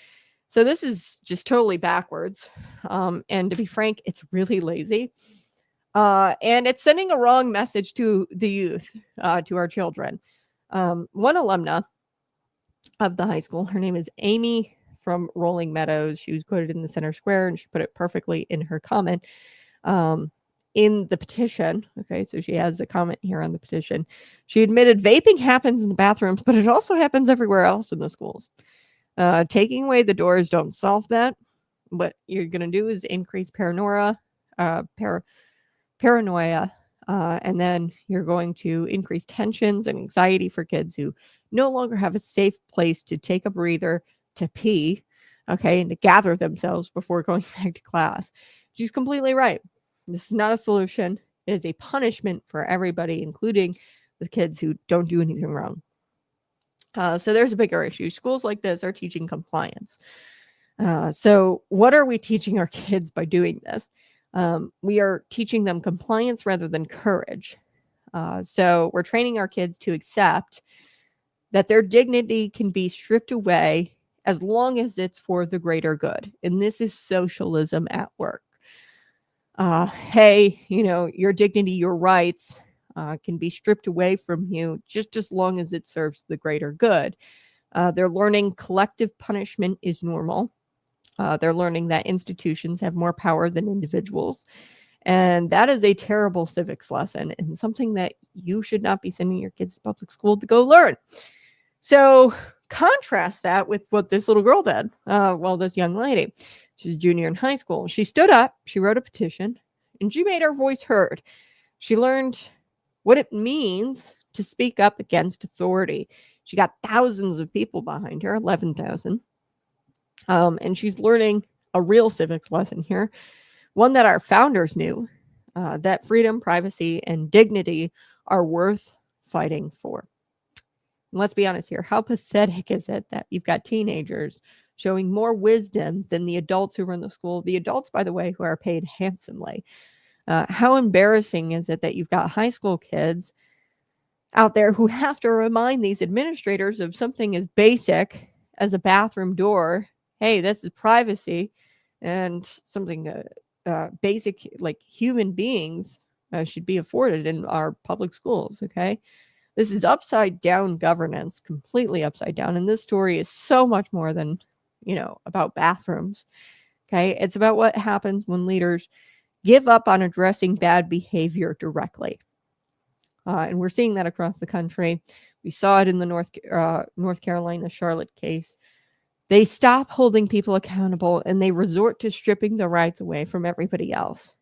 So this is just totally backwards. And to be frank, it's really lazy. And it's sending a wrong message to the youth, to our children. One alumna of the high school, her name is Amy from Rolling Meadows. She was quoted in the Center Square, and she put it perfectly in her comment in the petition. Okay, so she has a comment here on the petition. She admitted vaping happens in the bathrooms, but it also happens everywhere else in the schools. Taking away the doors don't solve that. What you're going to do is increase paranoia, and then you're going to increase tensions and anxiety for kids who no longer have a safe place to take a breather, to pee, okay, and to gather themselves before going back to class. She's completely right. This is not a solution. It is a punishment for everybody, including the kids who don't do anything wrong. So there's a bigger issue. Schools like this are teaching compliance. So what are we teaching our kids by doing this? We are teaching them compliance rather than courage. So we're training our kids to accept that their dignity can be stripped away as long as it's for the greater good. And this is socialism at work. Hey, your dignity, your rights can be stripped away from you just as long as it serves the greater good. They're learning collective punishment is normal. They're learning that institutions have more power than individuals. And that is a terrible civics lesson, and something that you should not be sending your kids to public school to go learn. So contrast that with what this little girl did. This young lady, she's a junior in high school. She stood up, she wrote a petition, and she made her voice heard. She learned what it means to speak up against authority. She got thousands of people behind her, 11,000. And she's learning a real civics lesson here, one that our founders knew, that freedom, privacy, and dignity are worth fighting for. And let's be honest here. How pathetic is it that you've got teenagers showing more wisdom than the adults who run the school? The adults, by the way, who are paid handsomely. How embarrassing is it that you've got high school kids out there who have to remind these administrators of something as basic as a bathroom door? Hey, this is privacy, and something basic like human beings should be afforded in our public schools. Okay. This is upside down governance, completely upside down. And this story is so much more than, about bathrooms. Okay. It's about what happens when leaders give up on addressing bad behavior directly. And we're seeing that across the country. We saw it in the North Carolina Charlotte case. They stop holding people accountable, and they resort to stripping the rights away from everybody else.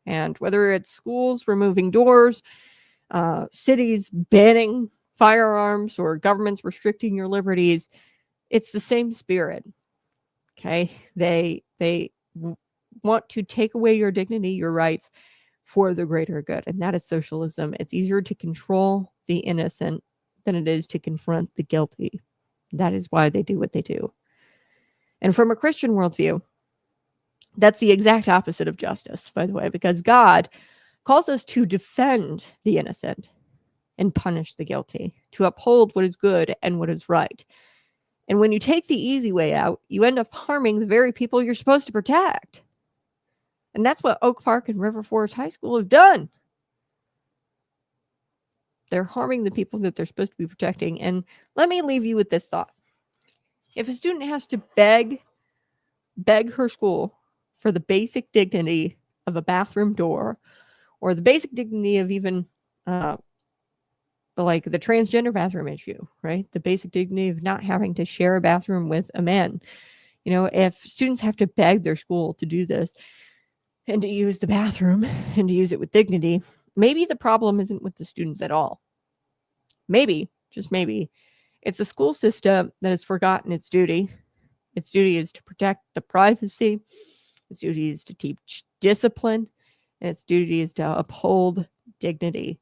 And whether it's schools removing doors, cities banning firearms, or governments restricting your liberties, it's the same spirit. Okay. They want to take away your dignity, your rights for the greater good. And that is socialism. It's easier to control the innocent than it is to confront the guilty. That is why they do what they do. And from a Christian worldview, that's the exact opposite of justice, by the way, because God calls us to defend the innocent and punish the guilty, to uphold what is good and what is right. And when you take the easy way out, you end up harming the very people you're supposed to protect. And that's what Oak Park and River Forest High School have done. They're harming the people that they're supposed to be protecting. And let me leave you with this thought. If a student has to beg her school for the basic dignity of a bathroom door, or the basic dignity of even like the transgender bathroom issue, right? The basic dignity of not having to share a bathroom with a man. If students have to beg their school to do this, and to use the bathroom and to use it with dignity, maybe the problem isn't with the students at all. Maybe, just maybe, it's a school system that has forgotten its duty. Its duty is to protect the privacy. Its duty is to teach discipline. And its duty is to uphold dignity.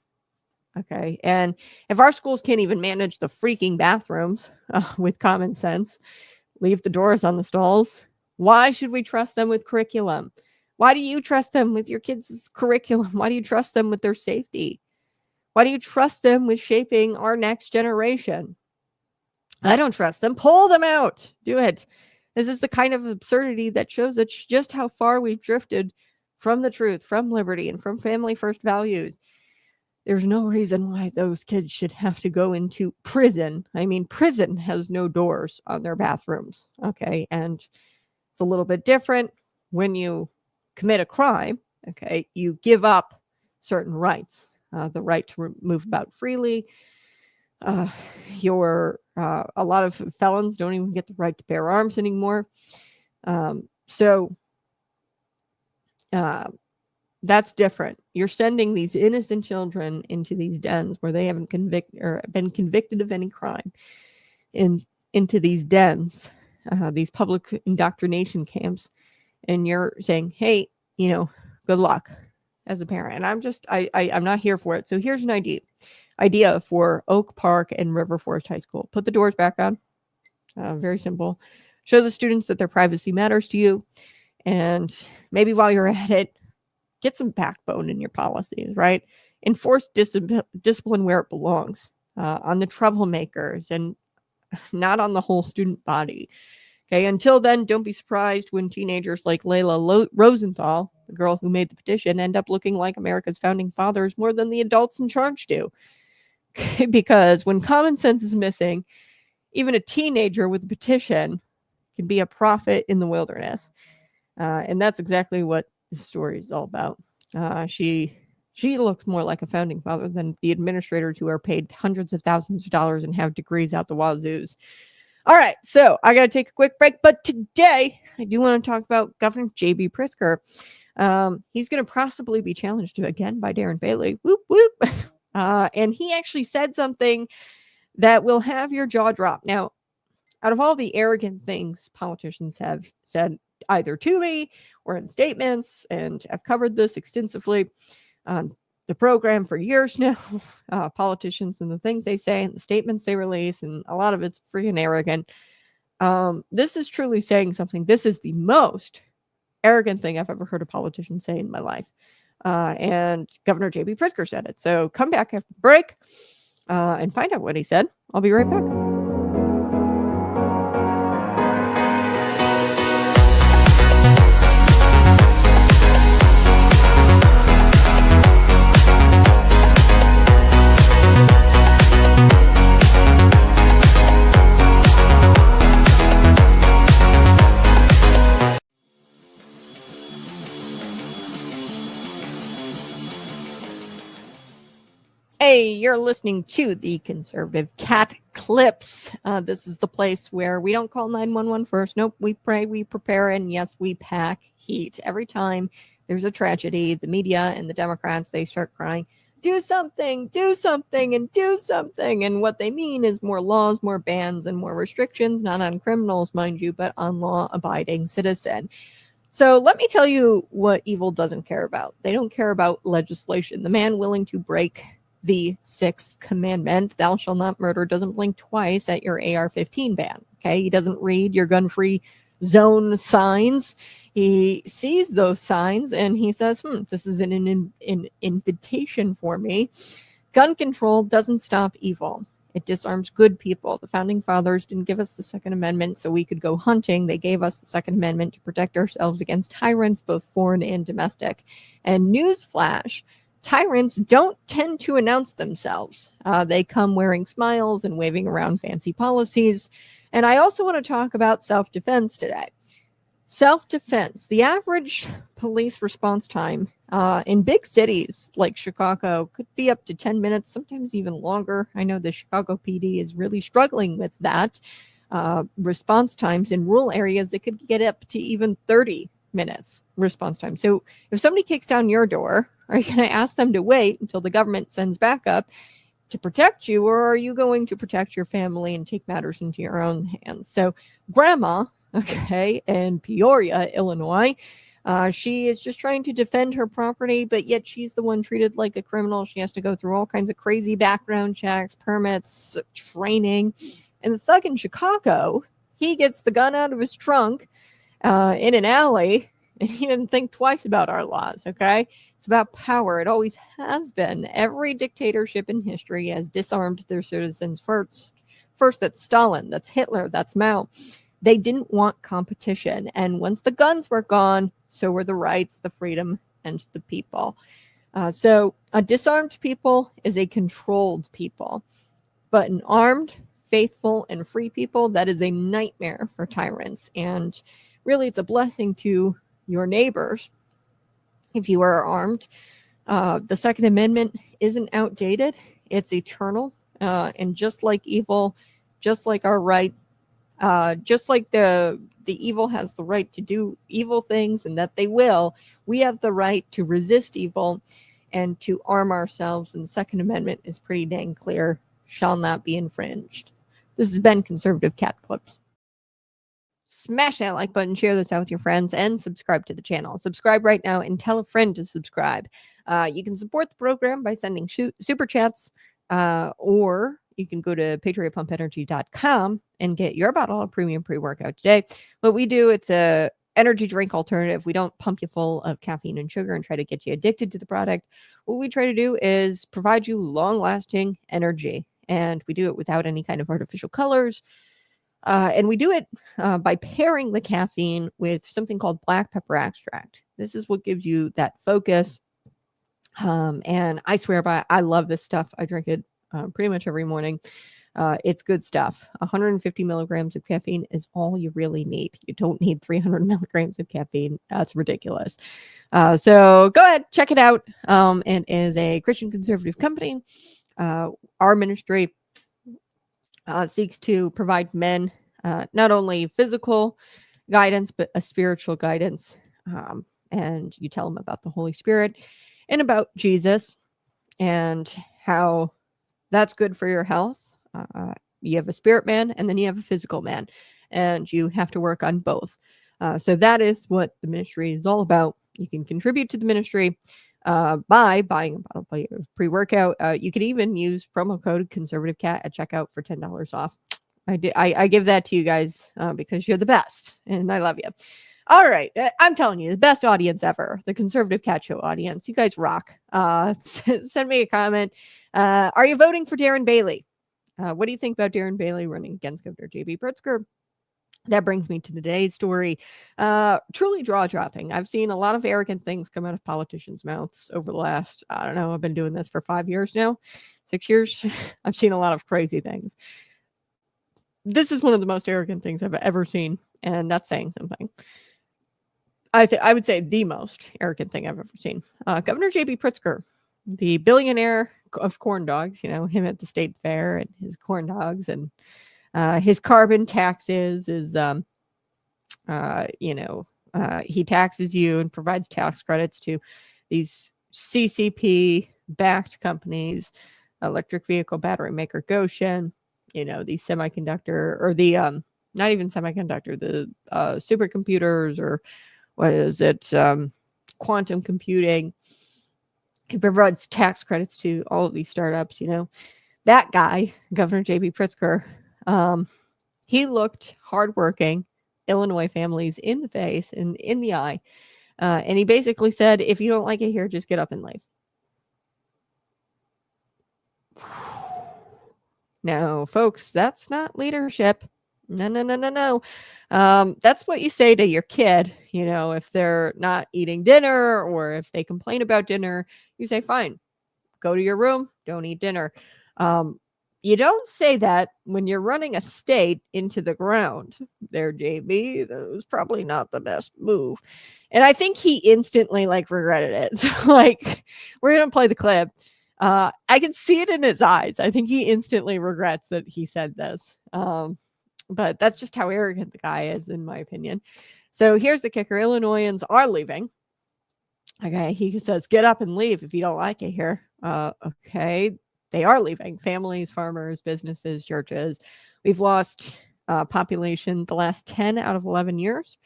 Okay. And if our schools can't even manage the freaking bathrooms with common sense, leave the doors on the stalls, why should we trust them with curriculum? Why do you trust them with your kids' curriculum? Why do you trust them with their safety? Why do you trust them with shaping our next generation? I don't trust them. Pull them out. Do it. This is the kind of absurdity that shows us just how far we've drifted from the truth, from liberty, and from family first values. There's no reason why those kids should have to go into prison. I mean, prison has no doors on their bathrooms. Okay. And it's a little bit different when you commit a crime. Okay. You give up certain rights, the right to move about freely. A lot of felons don't even get the right to bear arms anymore. So that's different. You're sending these innocent children into these dens where they haven't been convicted of any crime, into these dens, these public indoctrination camps, and you're saying, "Hey, good luck," as a parent. And I'm not here for it. So here's an idea for Oak Park and River Forest High School. Put the doors back on. Very simple. Show the students that their privacy matters to you, and maybe while you're at it, get some backbone in your policies, right? Enforce discipline where it belongs, on the troublemakers and not on the whole student body. Okay, until then, don't be surprised when teenagers like Layla Rosenthal, the girl who made the petition, end up looking like America's founding fathers more than the adults in charge do. Because when common sense is missing, even a teenager with a petition can be a prophet in the wilderness. And that's exactly what this story is all about. She looks more like a founding father than the administrators who are paid hundreds of thousands of dollars and have degrees out the wazoos. All right, so I got to take a quick break, but today I do want to talk about Governor J.B. Pritzker. He's going to possibly be challenged again by Darren Bailey. Whoop, whoop. And he actually said something that will have your jaw drop. Now, out of all the arrogant things politicians have said either to me or in statements, and I've covered this extensively on the program for years now, politicians and the things they say and the statements they release, and a lot of it's freaking arrogant. This is truly saying something. This is the most arrogant thing I've ever heard a politician say in my life. And Governor J.B. Pritzker said it. So come back after the break and find out what he said. I'll be right back. Hey, you're listening to the Conservative Cat Clips. This is the place where we don't call 911 first. Nope, we pray, we prepare, and yes, we pack heat. Every time there's a tragedy, the media and the Democrats, they start crying, do something, and do something. And what they mean is more laws, more bans, and more restrictions, not on criminals, mind you, but on law-abiding citizens. So let me tell you what evil doesn't care about. They don't care about legislation. The man willing to break the sixth commandment, thou shalt not murder, doesn't blink twice at your AR-15 ban. Okay, he doesn't read your gun-free zone signs. He sees those signs and he says, this is an invitation for me. Gun control doesn't stop evil. It disarms good people. The founding fathers didn't give us the Second Amendment so we could go hunting. They gave us the Second Amendment to protect ourselves against tyrants, both foreign and domestic. And newsflash, tyrants don't tend to announce themselves. They come wearing smiles and waving around fancy policies. And I also want to talk about self-defense today. Self-defense. The average police response time in big cities like Chicago could be up to 10 minutes, sometimes even longer. I know the Chicago PD is really struggling with that. Response times in rural areas, it could get up to even 30 minutes response time. So if somebody kicks down your door, are you going to ask them to wait until the government sends backup to protect you, or are you going to protect your family and take matters into your own hands? So grandma, okay, in Peoria, Illinois, she is just trying to defend her property, but yet she's the one treated like a criminal. She has to go through all kinds of crazy background checks, permits, training. And the thug in Chicago, he gets the gun out of his trunk in an alley, and he didn't think twice about our laws, okay? It's about power. It always has been. Every dictatorship in history has disarmed their citizens first. First, that's Stalin, that's Hitler, that's Mao. They didn't want competition. And once the guns were gone, so were the rights, the freedom, and the people. So a disarmed people is a controlled people. But an armed, faithful, and free people, that is a nightmare for tyrants. And really, it's a blessing to your neighbors if you are armed. The Second Amendment isn't outdated. It's eternal. And just like evil, just like our right, just like the evil has the right to do evil things, and that they will, we have the right to resist evil and to arm ourselves. And the Second Amendment is pretty dang clear, shall not be infringed. This has been Conservative Cat Clips. Smash that like button, share this out with your friends, and subscribe to the channel. Subscribe right now and tell a friend to subscribe. You can support the program by sending super chats, or you can go to patriotpumpenergy.com and get your bottle of premium pre-workout today. What we do, it's a energy drink alternative. We don't pump you full of caffeine and sugar and try to get you addicted to the product. What we try to do is provide you long-lasting energy, and we do it without any kind of artificial colors. And we do it by pairing the caffeine with something called black pepper extract. This is what gives you that focus. And I swear by it, I love this stuff. I drink it pretty much every morning. It's good stuff. 150 milligrams of caffeine is all you really need. You don't need 300 milligrams of caffeine. That's ridiculous. So go ahead, check it out. And as a Christian conservative company, our ministry seeks to provide men not only physical guidance, but a spiritual guidance. And you tell them about the Holy Spirit and about Jesus and how that's good for your health. You have a spirit man, and then you have a physical man, and you have to work on both. So that is what the ministry is all about. You can contribute to the ministry by buying a bottle of pre-workout. You can even use promo code ConservativeCat at checkout for $10 off. I give that to you guys because you're the best, and I love you. All right, I'm telling you, the best audience ever, the Conservative Cat Show audience. You guys rock. Send me a comment. Are you voting for Darren Bailey? What do you think about Darren Bailey running against Governor J.B. Pritzker? That brings me to today's story. Truly jaw-dropping. I've seen a lot of arrogant things come out of politicians' mouths over the last, I don't know, I've been doing this for 5 years now, 6 years. I've seen a lot of crazy things. This is one of the most arrogant things I've ever seen, and that's saying something. I would say the most arrogant thing I've ever seen. Governor J.B. Pritzker, the billionaire of corn dogs, him at the state fair and his corn dogs and his carbon taxes is, he taxes you and provides tax credits to these CCP-backed companies, electric vehicle battery maker Goshen, these semiconductor, or the, not even semiconductor, the supercomputers, or what is it, quantum computing. He provides tax credits to all of these startups, That guy, Governor J.B. Pritzker, he looked hardworking Illinois families in the face and in the eye. And he basically said, if you don't like it here, just get up and leave. No, folks, that's not leadership. No. That's what you say to your kid, if they're not eating dinner or if they complain about dinner, you say, fine, go to your room, don't eat dinner. You don't say that when you're running a state into the ground there, JB. That was probably not the best move. And I think he instantly regretted it. So we're going to play the clip. I can see it in his eyes. I think he instantly regrets that he said this. But that's just how arrogant the guy is, in my opinion. So here's the kicker. Illinoisans are leaving. Okay, he says, get up and leave if you don't like it here. Okay, they are leaving. Families, farmers, businesses, churches. We've lost population the last 10 out of 11 years.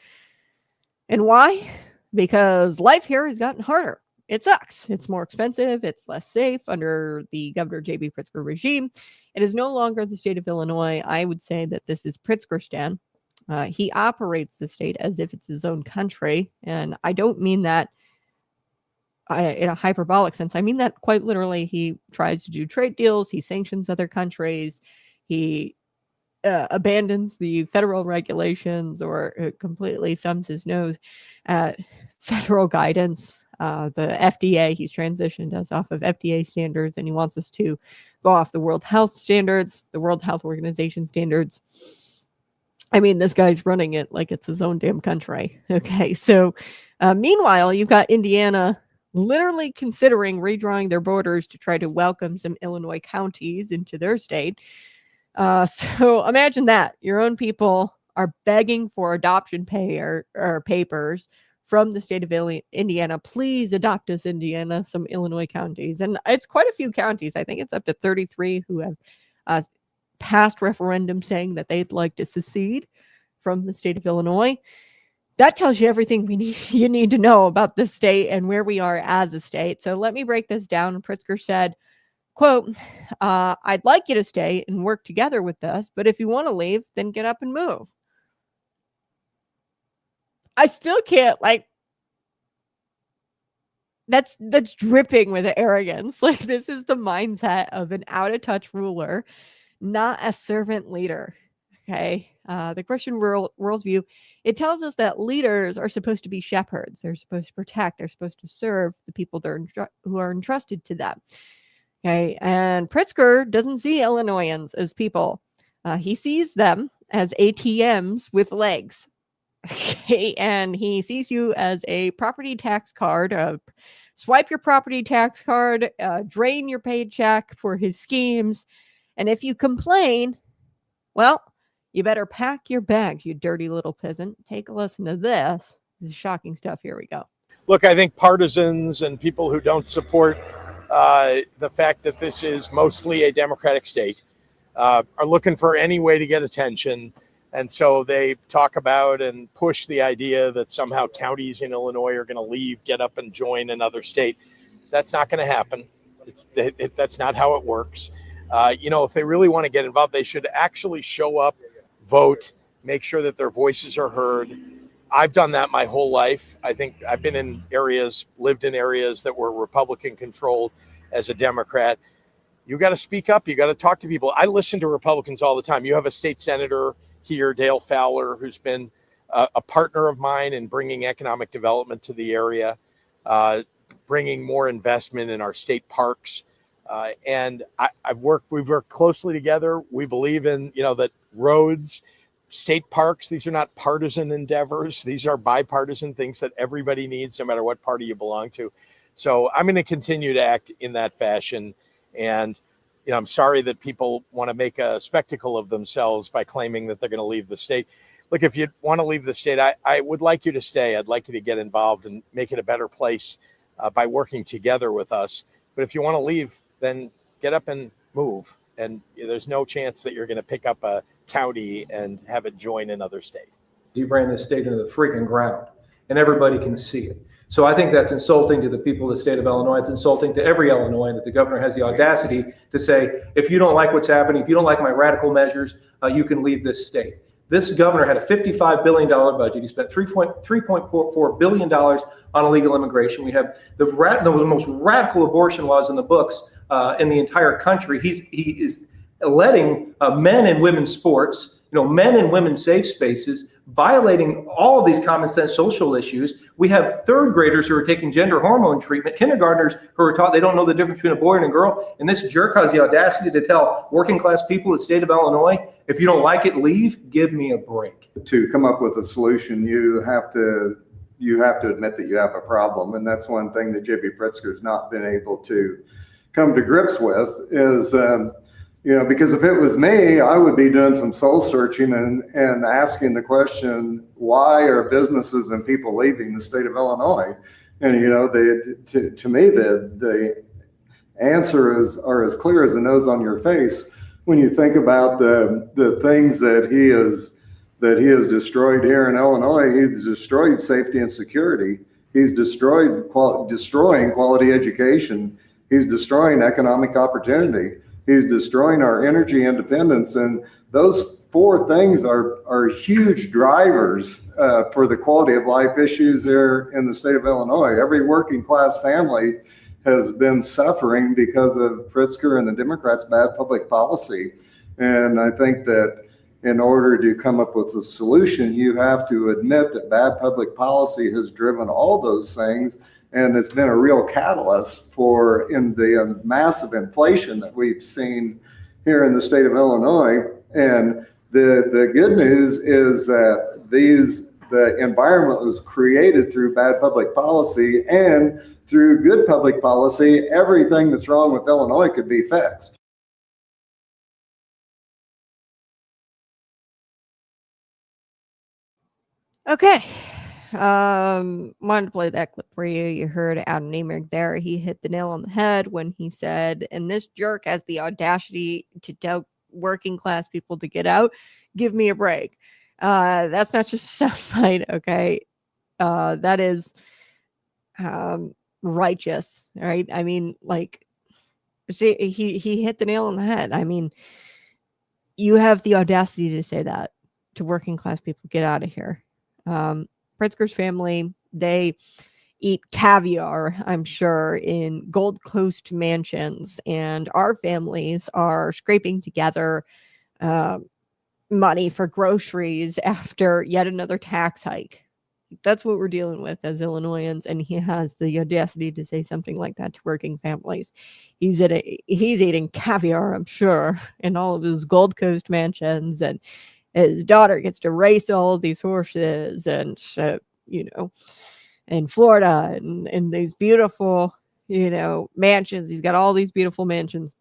And why? Because life here has gotten harder. It sucks. It's more expensive. It's less safe under the Governor J.B. Pritzker regime. It is no longer the state of Illinois. I would say that this is Pritzkerstan. He operates the state as if it's his own country. And I don't mean that in a hyperbolic sense. I mean that quite literally. He tries to do trade deals. He sanctions other countries. He abandons the federal regulations or completely thumbs his nose at federal guidance. The FDA, he's transitioned us off of FDA standards, and he wants us to go off the World Health standards, the World Health Organization standards. I mean, this guy's running it like it's his own damn country. Okay, so meanwhile, you've got Indiana literally considering redrawing their borders to try to welcome some Illinois counties into their state. So imagine that. Your own people are begging for adoption or papers from the state of Indiana. Please adopt us, Indiana, some Illinois counties. And it's quite a few counties. I think it's up to 33 who have passed referendum saying that they'd like to secede from the state of Illinois. That tells you everything you need to know about this state and where we are as a state. So let me break this down. Pritzker said, quote, I'd like you to stay and work together with us, but if you want to leave, then get up and move. I still can't, that's dripping with arrogance. Like, this is the mindset of an out-of-touch ruler, not a servant leader. Okay. The Christian worldview, it tells us that leaders are supposed to be shepherds. They're supposed to protect. They're supposed to serve the people who are entrusted to them. Okay. And Pritzker doesn't see Illinoisans as people. He sees them as ATMs with legs. Okay. And he sees you as a property tax card. Swipe your property tax card, drain your paycheck for his schemes. And if you complain, well, you better pack your bags, you dirty little peasant. Take a listen to this. This is shocking stuff. Here we go. Look, I think partisans and people who don't support the fact that this is mostly a Democratic state are looking for any way to get attention. And so they talk about and push the idea that somehow counties in Illinois are going to leave, get up and join another state. That's not going to happen. That's not how it works. If they really want to get involved, they should actually show up, vote, make sure that their voices are heard. I've done that my whole life. I think I've been in areas, lived in areas that were Republican controlled as a Democrat. You got to speak up. You got to talk to people. I listen to Republicans all the time. You have a state senator here, Dale Fowler, who's been a partner of mine in bringing economic development to the area, bringing more investment in our state parks. And we've worked closely together. We believe in, that roads, state parks, these are not partisan endeavors. These are bipartisan things that everybody needs, no matter what party you belong to. So I'm going to continue to act in that fashion. And, I'm sorry that people want to make a spectacle of themselves by claiming that they're going to leave the state. Look, if you want to leave the state, I would like you to stay. I'd like you to get involved and make it a better place by working together with us. But if you want to leave, then get up and move. And there's no chance that you're going to pick up a county and have it join another state. You ran this state into the freaking ground, and everybody can see it. So I think that's insulting to the people of the state of Illinois. It's insulting to every Illinoisan that the governor has the audacity to say, if you don't like what's happening, if you don't like my radical measures, you can leave this state. This governor had a $55 billion budget. He spent $3.4 billion on illegal immigration. We have the most radical abortion laws in the books in the entire country. He is letting men and women's sports, men and women's safe spaces, violating all of these common sense social issues. We have third graders who are taking gender hormone treatment, kindergartners who are taught they don't know the difference between a boy and a girl. And this jerk has the audacity to tell working class people in the state of Illinois, if you don't like it, leave. Give me a break. To come up with a solution, you have to admit that you have a problem. And that's one thing that J.B. Pritzker has not been able to come to grips with is, because if it was me, I would be doing some soul searching and asking the question, why are businesses and people leaving the state of Illinois? And, to me, the answer are as clear as the nose on your face when you think about the things that he has destroyed here in Illinois. He's destroyed safety and security. He's destroying quality education. He's destroying economic opportunity. He's destroying our energy independence. And those four things are huge drivers for the quality of life issues there in the state of Illinois. Every working class family has been suffering because of Pritzker and the Democrats' bad public policy. And I think that in order to come up with a solution, you have to admit that bad public policy has driven all those things. And it's been a real catalyst in the massive inflation that we've seen here in the state of Illinois. And the good news is that the environment was created through bad public policy, and through good public policy, everything that's wrong with Illinois could be fixed. Okay. Wanted to play that clip for you. You heard Adam Nemrick there. He hit the nail on the head when he said, and this jerk has the audacity to tell working class people to get out. Give me a break. That's not just a soundbite, okay? That is righteous, right? I mean, like, see, he hit the nail on the head. I mean, you have the audacity to say that to working class people, get out of here. Pritzker's family, they eat caviar, I'm sure, in Gold Coast mansions, and our families are scraping together money for groceries after yet another tax hike. That's what we're dealing with as Illinoisans, and he has the audacity to say something like that to working families. He's eating caviar, I'm sure, in all of his Gold Coast mansions, and his daughter gets to race all of these horses, and in Florida, and these beautiful, mansions. He's got all these beautiful mansions.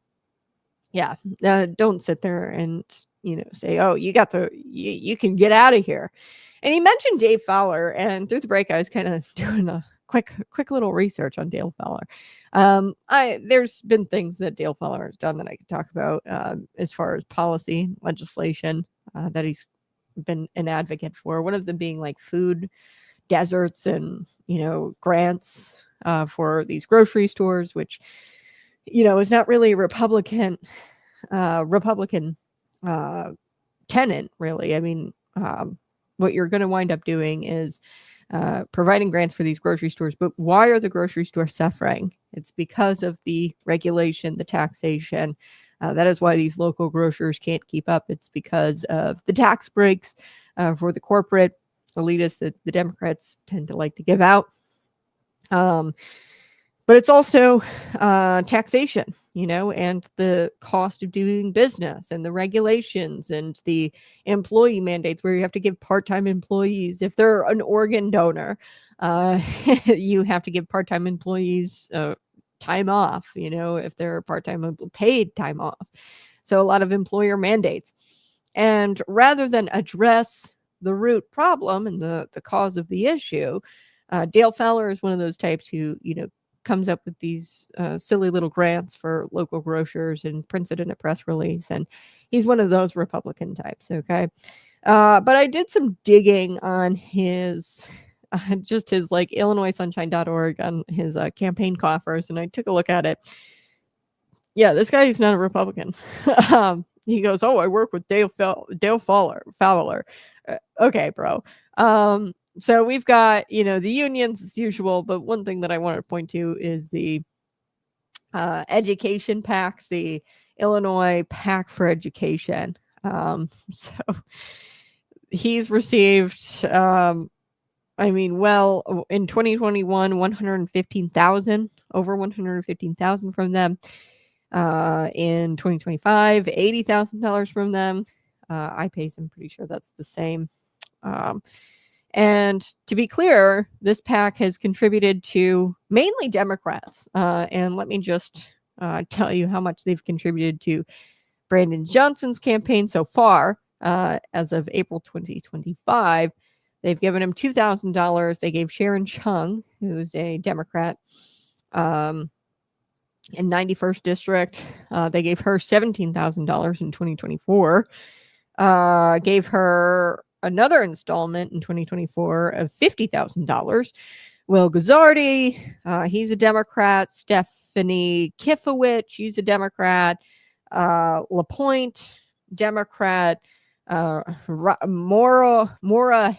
Yeah, don't sit there and say, oh, you can get out of here. And he mentioned Dave Fowler, and through the break, I was kind of doing a quick little research on Dale Fowler. There's been things that Dale Fowler has done that I could talk about as far as policy legislation that he's been an advocate for. One of them being like food deserts and grants for these grocery stores, which is not really a Republican tenant, really. I mean, what you're going to wind up doing is providing grants for these grocery stores. But why are the grocery stores suffering? It's because of the regulation, the taxation. That is why these local grocers can't keep up. It's because of the tax breaks for the corporate elitists that the Democrats tend to like to give out. But it's also taxation, and the cost of doing business, and the regulations, and the employee mandates where you have to give part-time employees, if they're an organ donor, you have to give part-time employees time off, if they're part-time paid time off. So a lot of employer mandates. And rather than address the root problem and the cause of the issue, Dale Fowler is one of those types who, comes up with these silly little grants for local grocers and prints it in a press release. And he's one of those Republican types. Okay. But I did some digging on his, just his like IllinoisSunshine.org on his campaign coffers. And I took a look at it. Yeah, this guy is not a Republican. He goes, oh, I work with Dale Fowler. Okay, bro. So we've got, the unions as usual, but one thing that I wanted to point to is the education PACs, the Illinois PAC for Education. So he's received, in 2021, over 115,000 from them. In 2025, $80,000 from them. iPace, I'm pretty sure that's the same. And to be clear, this PAC has contributed to mainly Democrats. And let me just tell you how much they've contributed to Brandon Johnson's campaign so far, as of April 2025, they've given him $2,000. They gave Sharon Chung, who's a Democrat, in 91st District, they gave her $17,000 in 2024. Gave her another installment in 2024 of $50,000. Will Guzzardi, he's a Democrat. Stephanie Kifowich, she's a Democrat. LaPointe, Democrat. Maura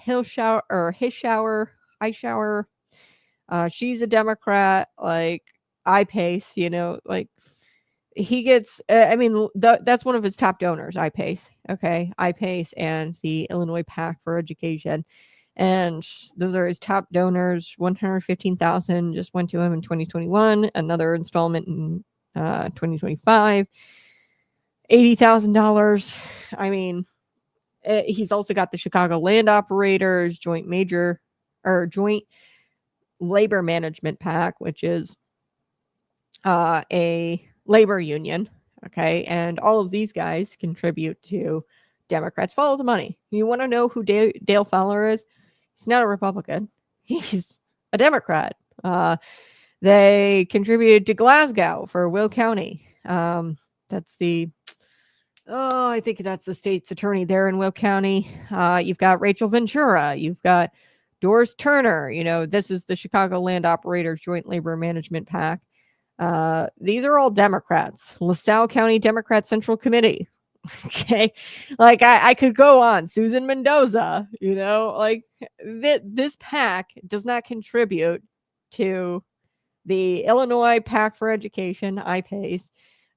Highshower, she's a Democrat. Like iPace, you know, like he gets, that's one of his top donors, iPace. Okay. iPace and the Illinois PAC for Education. And those are his top donors. 115,000 just went to him in 2021. Another installment in 2025. $80,000. I mean, he's also got the Chicago Land Operators Joint Labor Management PAC, which is a labor union. Okay. And all of these guys contribute to Democrats. Follow the money. You want to know who Dale Fowler is? He's not a Republican. He's a Democrat. They contributed to Glasgow for Will County. That's the, I think that's the state's attorney there in Will County. You've got Rachel Ventura. You've got Doris Turner. You know, this is the Chicago Land Operators Joint Labor Management PAC. These are all Democrats. LaSalle County Democrat Central Committee. Okay. Like I could go on. Susan Mendoza, you know, like this PAC does not contribute to the Illinois PAC for Education, iPace,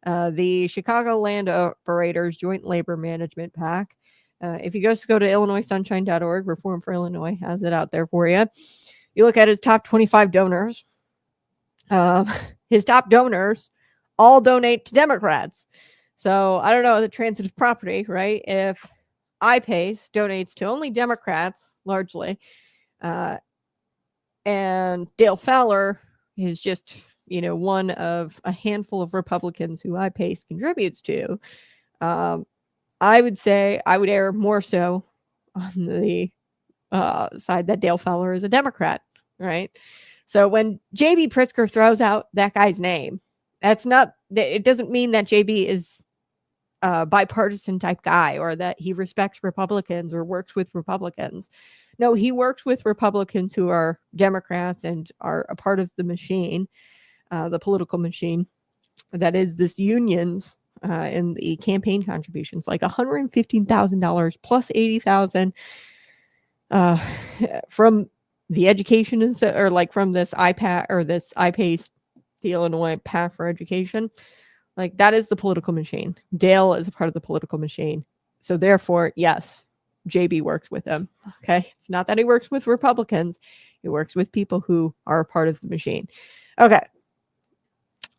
the Chicago Land Operators Joint Labor Management PAC. If you go to illinoissunshine.org, Reform for Illinois has it out there for you. You look at his top 25 donors. His top donors all donate to Democrats. So I don't know the transitive property, right? If iPace donates to only Democrats, largely, and Dale Fowler is just, you know, one of a handful of Republicans who iPace contributes to, I would say I would err more so on the side that Dale Fowler is a Democrat, right? So when JB Pritzker throws out that guy's name, it doesn't mean that JB is a bipartisan type guy or that he respects Republicans or works with Republicans. No, he works with Republicans who are Democrats and are a part of the machine, the political machine that is this unions and the campaign contributions, like $115,000 plus $80,000 from the education or like from this iPad or this iPace, the Illinois PAC for Education. Like that is the political machine. Dale is a part of the political machine. So therefore, yes, JB works with him. Okay. It's not that he works with Republicans. He works with people who are a part of the machine. Okay.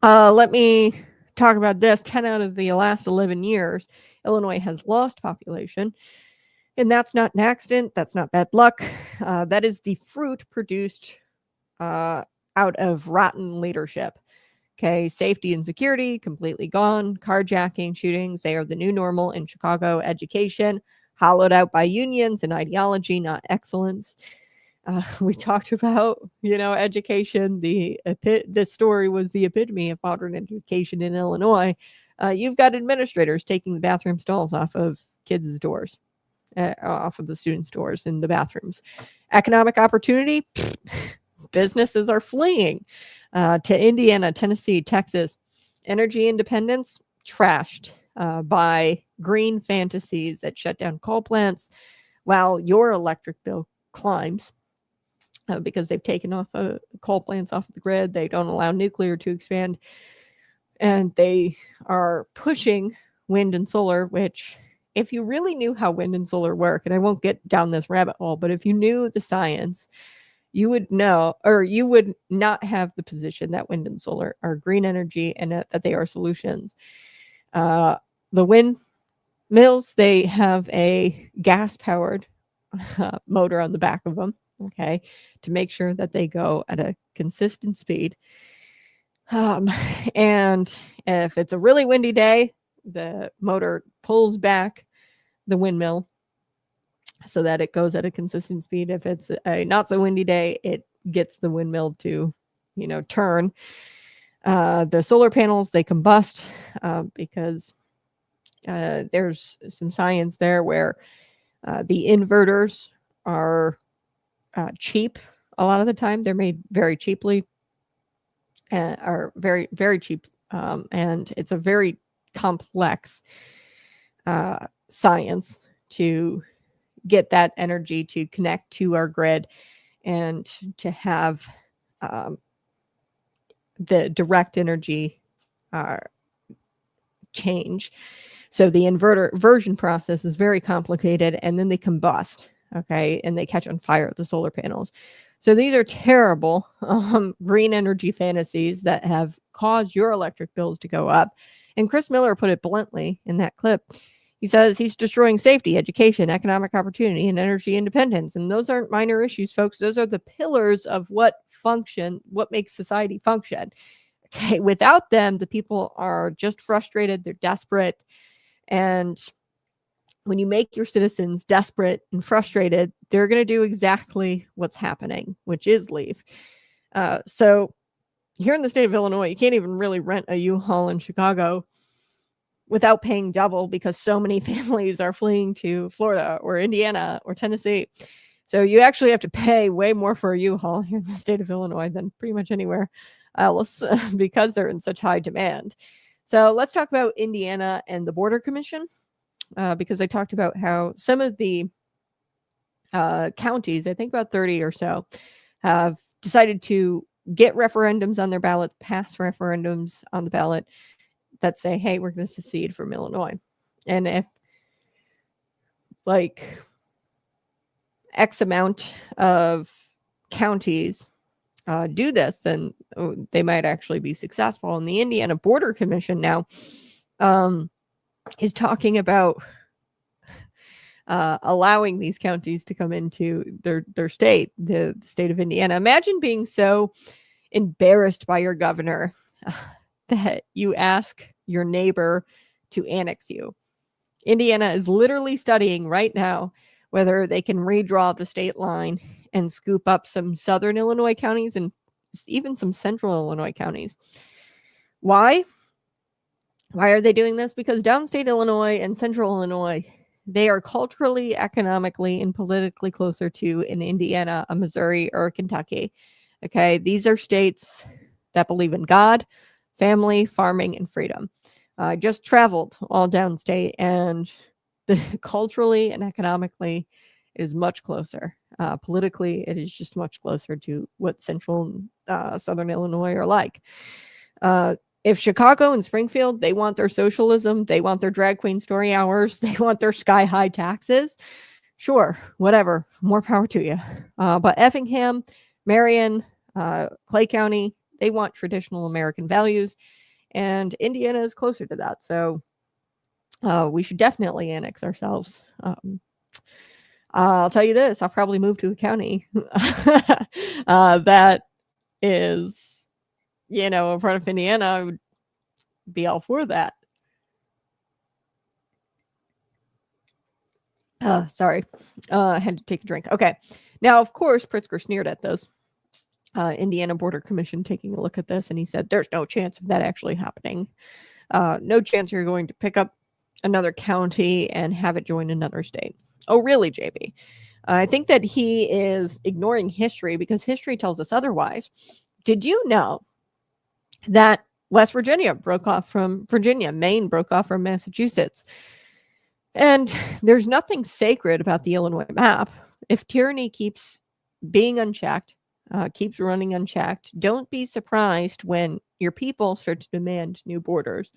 Let me talk about this. 10 out of the last 11 years, Illinois has lost population. And that's not an accident. That's not bad luck. That is the fruit produced out of rotten leadership. Okay, safety and security completely gone. Carjacking, shootings, they are the new normal in Chicago. Education, hollowed out by unions and ideology, not excellence. We talked about, you know, education. This story was the epitome of modern education in Illinois. You've got administrators taking the bathroom stalls off of kids' doors, off of the students' doors in the bathrooms. Economic opportunity, businesses are fleeing to Indiana, Tennessee, Texas. Energy independence, trashed by green fantasies that shut down coal plants while your electric bill climbs because they've taken off coal plants off the grid. They don't allow nuclear to expand. And they are pushing wind and solar, which if you really knew how wind and solar work, and I won't get down this rabbit hole, but if you knew the science, you would know, or you would not have the position that wind and solar are green energy and that they are solutions. The wind mills, they have a gas-powered motor on the back of them, okay, to make sure that they go at a consistent speed. And if it's a really windy day, the motor pulls back the windmill so that it goes at a consistent speed. If it's a not so windy day, it gets the windmill to, turn. The solar panels, they combust because there's some science there where the inverters are cheap. A lot of the time, they're made very cheaply, are very, very cheap. And it's a very complex science to get that energy to connect to our grid and to have the direct energy change. So the inversion process is very complicated, and then they combust, okay, and they catch on fire, the solar panels. So these are terrible green energy fantasies that have caused your electric bills to go up. And Chris Miller put it bluntly in that clip. He says he's destroying safety, education, economic opportunity, and energy independence. And those aren't minor issues, folks. Those are the pillars of what makes society function. Okay, without them, the people are just frustrated. They're desperate. And when you make your citizens desperate and frustrated, they're going to do exactly what's happening, which is leave. So here in the state of Illinois, you can't even really rent a U-Haul in Chicago without paying double because so many families are fleeing to Florida or Indiana or Tennessee. So you actually have to pay way more for a U-Haul here in the state of Illinois than pretty much anywhere else because they're in such high demand. So let's talk about Indiana and the Border Commission, because I talked about how some of the counties, I think about 30 or so, have decided to get referendums on their ballot, pass referendums on the ballot that say, hey, we're going to secede from Illinois. And if like X amount of counties do this, then they might actually be successful. And the Indiana Border Commission now is talking about allowing these counties to come into their state, the state of Indiana. Imagine being so embarrassed by your governor that you ask your neighbor to annex you. Indiana is literally studying right now whether they can redraw the state line and scoop up some southern Illinois counties and even some central Illinois counties. Why? Why are they doing this? Because downstate Illinois and central Illinois, they are culturally, economically, and politically closer to an Indiana, a Missouri, or a Kentucky. Okay, these are states that believe in God, family, farming, and freedom. I just traveled all downstate, and culturally and economically, it is much closer. Politically, it is just much closer to what central southern Illinois are like. If Chicago and Springfield, they want their socialism, they want their drag queen story hours, they want their sky-high taxes, sure, whatever, more power to you. But Effingham, Marion, Clay County, they want traditional American values, and Indiana is closer to that. So we should definitely annex ourselves. I'll tell you this, I'll probably move to a county that is, in front of Indiana. I would be all for that. Sorry. I had to take a drink. Okay. Now, of course, Pritzker sneered at this. Indiana Border Commission taking a look at this, and he said, there's no chance of that actually happening. No chance you're going to pick up another county and have it join another state. Oh, really, JB? I think that he is ignoring history because history tells us otherwise. Did you know that West Virginia broke off from Virginia, Maine broke off from Massachusetts? And there's nothing sacred about the Illinois map. If tyranny keeps being unchecked, keeps running unchecked, don't be surprised when your people start to demand new borders.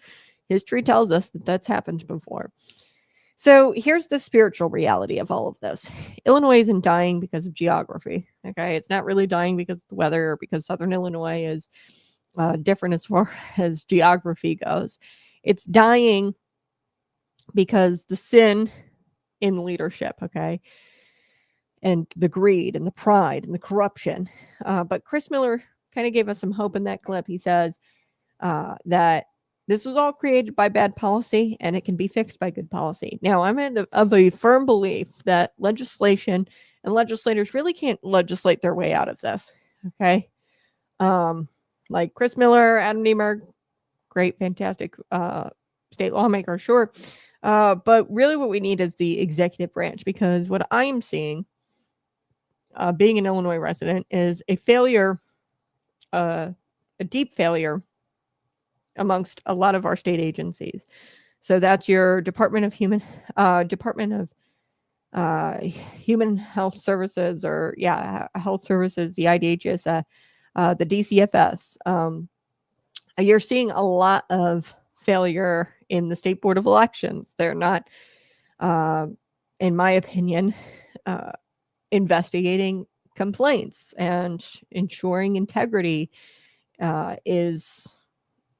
History tells us that that's happened before. So here's the spiritual reality of all of this. Illinois isn't dying because of geography. Okay, it's not really dying because of the weather or because Southern Illinois is different as far as geography goes. It's dying because the sin in leadership, okay, and the greed and the pride and the corruption. But Chris Miller kind of gave us some hope in that clip. He says that This was all created by bad policy, and it can be fixed by good policy. Now, I'm of a firm belief that legislation and legislators really can't legislate their way out of this. Okay. Like Chris Miller, Adam Niemeyer, great, fantastic state lawmaker, sure. But really what we need is the executive branch, because what I am seeing, being an Illinois resident, is a failure, a deep failure amongst a lot of our state agencies. So that's your Department of Human Health Services, or Health Services, the IDHS, the DCFS. You're seeing a lot of failure in the State Board of Elections. They're not, in my opinion, investigating complaints and ensuring integrity is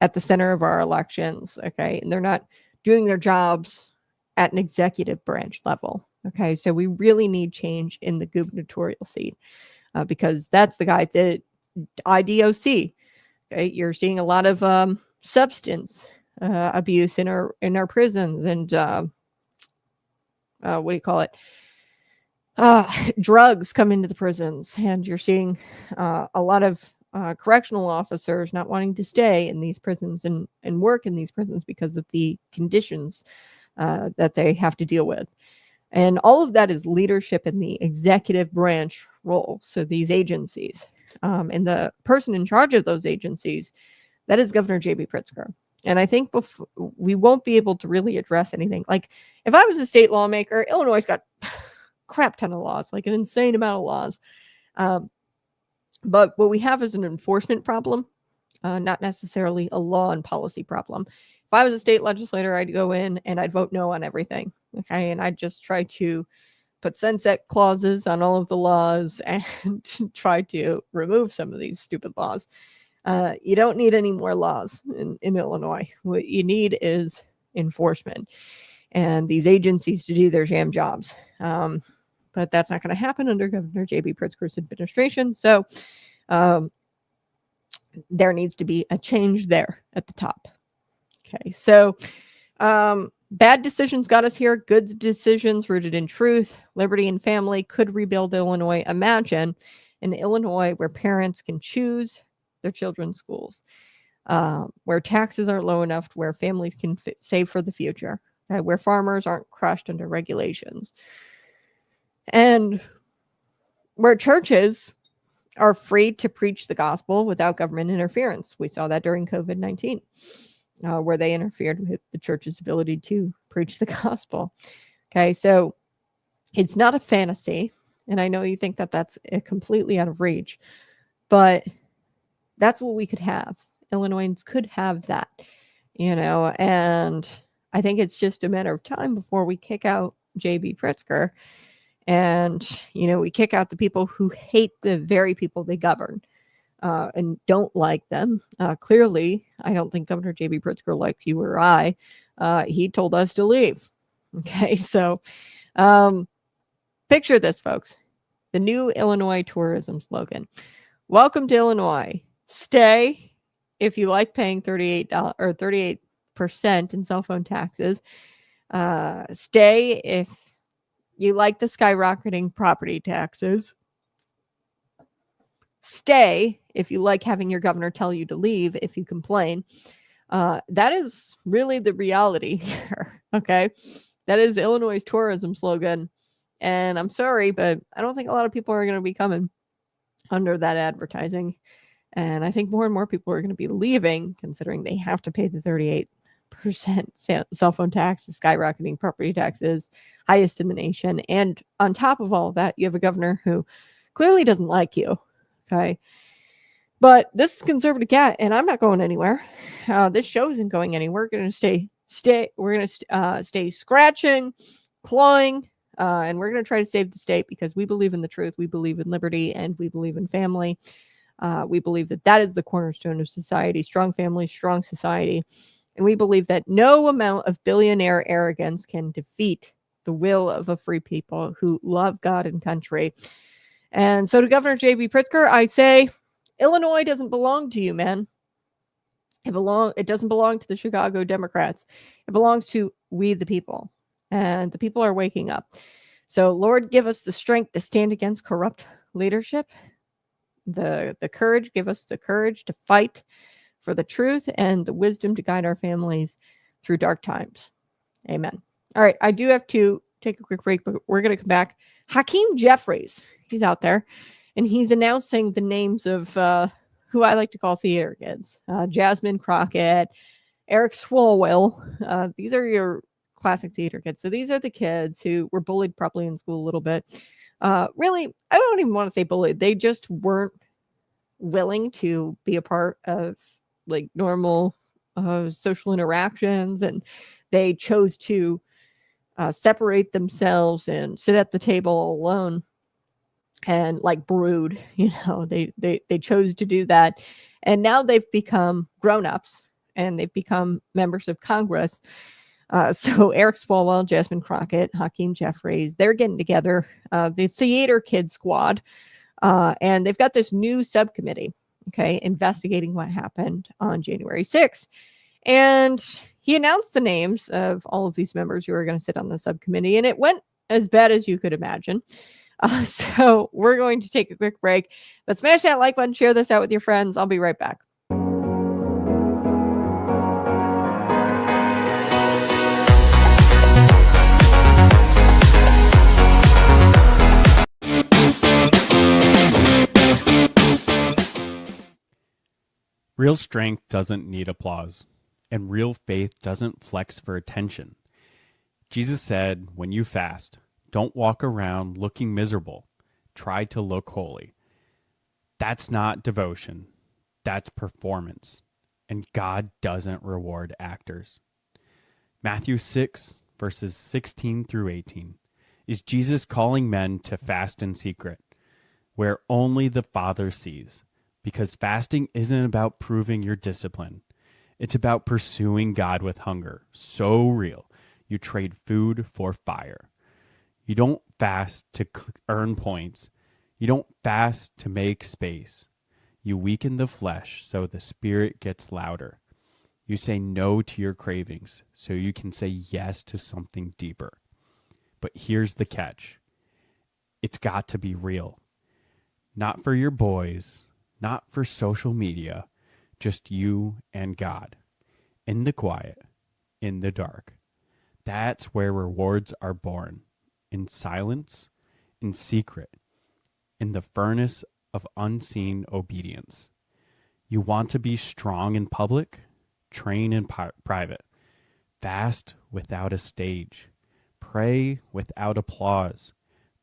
at the center of our elections. Okay. And they're not doing their jobs at an executive branch level. Okay. So we really need change in the gubernatorial seat, because that's the guy that IDOC. Okay. You're seeing a lot of substance abuse in our prisons, and what do you call it? Drugs come into the prisons, and you're seeing a lot of correctional officers not wanting to stay in these prisons and work in these prisons because of the conditions that they have to deal with. And all of that is leadership in the executive branch role. So these agencies, and the person in charge of those agencies, that is Governor J.B. Pritzker. And I think we won't be able to really address anything. Like, if I was a state lawmaker, Illinois got crap ton of laws, like an insane amount of laws. But what we have is an enforcement problem, not necessarily a law and policy problem. If I was a state legislator, I'd go in and I'd vote no on everything. Okay. And I'd just try to put sunset clauses on all of the laws and try to remove some of these stupid laws. You don't need any more laws in Illinois. What you need is enforcement and these agencies to do their damn jobs. But that's not going to happen under Governor J.B. Pritzker's administration. So there needs to be a change there at the top. Okay, so bad decisions got us here. Good decisions rooted in truth, liberty, and family could rebuild Illinois. Imagine an Illinois where parents can choose their children's schools, where taxes are low enough to where families can save for the future, okay? Where farmers aren't crushed under regulations, and where churches are free to preach the gospel without government interference. We saw that during COVID-19, where they interfered with the church's ability to preach the gospel. Okay, so it's not a fantasy, and I know you think that that's completely out of reach, but that's what we could have. Illinoisans could have that, and I think it's just a matter of time before we kick out J.B. Pritzker. And, we kick out the people who hate the very people they govern and don't like them. Clearly, I don't think Governor J.B. Pritzker liked you or I. He told us to leave. Okay, so picture this, folks. The new Illinois tourism slogan. Welcome to Illinois. Stay if you like paying $38 or 38% in cell phone taxes. Stay if you like the skyrocketing property taxes. Stay if you like having your governor tell you to leave if you complain. That is really the reality here, okay? That is Illinois' tourism slogan. And I'm sorry, but I don't think a lot of people are going to be coming under that advertising. And I think more and more people are going to be leaving, considering they have to pay the 38% cell phone tax, skyrocketing property taxes, highest in the nation. And on top of all of that, you have a governor who clearly doesn't like you. Okay. But this is Conservative Cat, and I'm not going anywhere. This show isn't going anywhere. We're going to stay scratching, clawing, and we're going to try to save the state because we believe in the truth. We believe in liberty, and we believe in family. We believe that is the cornerstone of society, strong family, strong society. And we believe that no amount of billionaire arrogance can defeat the will of a free people who love God and country. And so to Governor J.B. Pritzker, I say, Illinois doesn't belong to you, man. It doesn't belong to the Chicago Democrats. It belongs to we the people. And the people are waking up. So Lord, give us the strength to stand against corrupt leadership. The courage, give us the courage to fight for the truth and the wisdom to guide our families through dark times. Amen. All right, I do have to take a quick break, but we're going to come back. Hakeem Jeffries, he's out there, and he's announcing the names of who I like to call theater kids. Jasmine Crockett, Eric Swalwell. These are your classic theater kids. So these are the kids who were bullied probably in school a little bit. Really, I don't even want to say bullied. They just weren't willing to be a part of like normal social interactions, and they chose to separate themselves and sit at the table alone and like brood. They chose to do that, and now they've become grown-ups and they've become members of Congress. So Eric Swalwell, Jasmine Crockett, Hakeem Jeffries, they're getting together, the Theater Kid Squad, and they've got this new subcommittee, okay, investigating what happened on January 6th. And he announced the names of all of these members who are going to sit on the subcommittee, and it went as bad as you could imagine. So we're going to take a quick break, but smash that like button, share this out with your friends. I'll be right back. Real strength doesn't need applause, and real faith doesn't flex for attention. Jesus said, when you fast, don't walk around looking miserable. Try to look holy. That's not devotion. That's performance. And God doesn't reward actors. Matthew 6, verses 16 through 18, is Jesus calling men to fast in secret, where only the Father sees. Because fasting isn't about proving your discipline. It's about pursuing God with hunger. So real, you trade food for fire. You don't fast to earn points. You don't fast to make space. You weaken the flesh so the spirit gets louder. You say no to your cravings so you can say yes to something deeper. But here's the catch. It's got to be real. Not for your boys, not for social media, just you and God. In the quiet, in the dark. That's where rewards are born. In silence, in secret, in the furnace of unseen obedience. You want to be strong in public? Train in private. Fast without a stage. Pray without applause.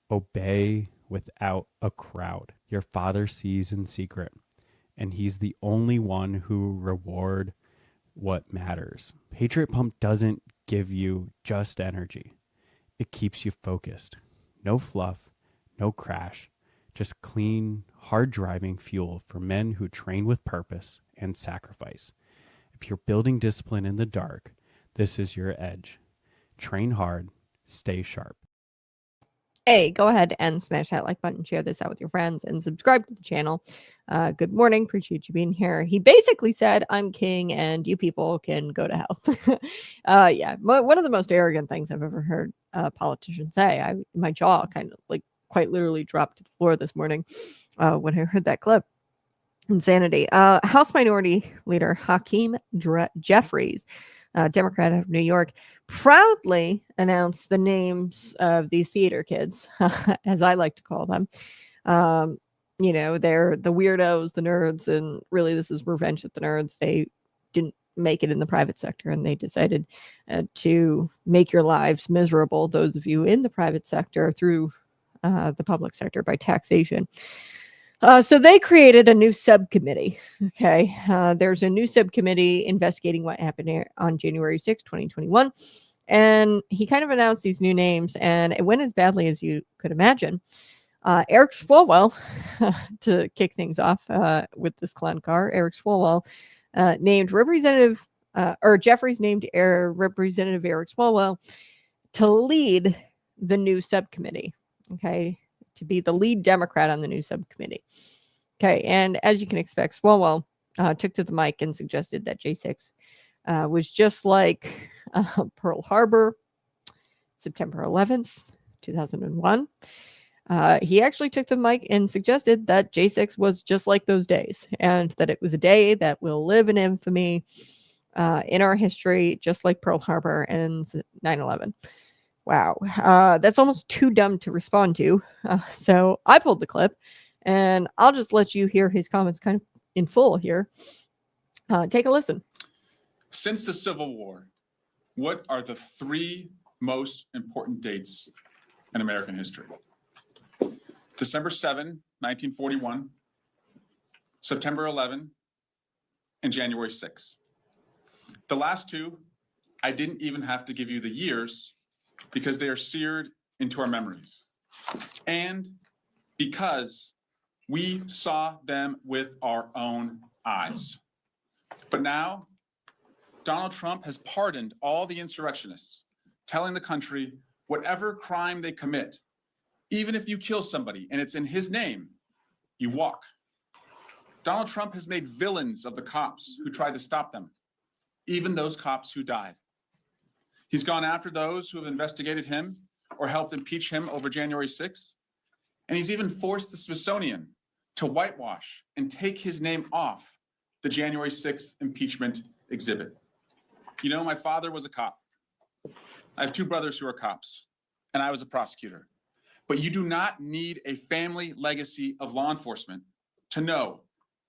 Obey without a crowd. Your Father sees in secret, and he's the only one who reward what matters. Patriot Pump doesn't give you just energy. It keeps you focused. No fluff, no crash, just clean, hard-driving fuel for men who train with purpose and sacrifice. If you're building discipline in the dark, this is your edge. Train hard, stay sharp. Hey, go ahead and smash that like button, share this out with your friends, and subscribe to the channel. Good morning. Appreciate you being here. He basically said, I'm king and you people can go to hell. Yeah, one of the most arrogant things I've ever heard a politician say. My jaw kind of like quite literally dropped to the floor this morning when I heard that clip. Insanity. House Minority Leader Hakeem Jeffries, Democrat of New York, proudly announced the names of these theater kids, as I like to call them. They're the weirdos, the nerds, and really this is revenge at the nerds. They didn't make it in the private sector, and they decided to make your lives miserable, those of you in the private sector, through the public sector by taxation. So they created a new subcommittee. Okay. There's a new subcommittee investigating what happened on January 6, 2021. And he kind of announced these new names, and it went as badly as you could imagine. Eric Swalwell, to kick things off with this clown car, Eric Swalwell named Representative, or Jeffries named Representative Eric Swalwell to lead the new subcommittee. Okay. To be the lead Democrat on the new subcommittee. Okay, and as you can expect, Swalwell took to the mic and suggested that J6 was just like Pearl Harbor, September 11th, 2001. He actually took the mic and suggested that J6 was just like those days, and that it was a day that will live in infamy in our history, just like Pearl Harbor and 9/11. Wow. That's almost too dumb to respond to. So I pulled the clip, and I'll just let you hear his comments kind of in full here. Take a listen. Since the Civil War, what are the three most important dates in American history? December 7, 1941, September 11, and January 6. The last two, I didn't even have to give you the years because they are seared into our memories. And because we saw them with our own eyes. But now, Donald Trump has pardoned all the insurrectionists, telling the country whatever crime they commit, even if you kill somebody and it's in his name, you walk. Donald Trump has made villains of the cops who tried to stop them, even those cops who died. He's gone after those who have investigated him or helped impeach him over January 6th. And he's even forced the Smithsonian to whitewash and take his name off the January 6th impeachment exhibit. You know, my father was a cop. I have two brothers who are cops, and I was a prosecutor. But you do not need a family legacy of law enforcement to know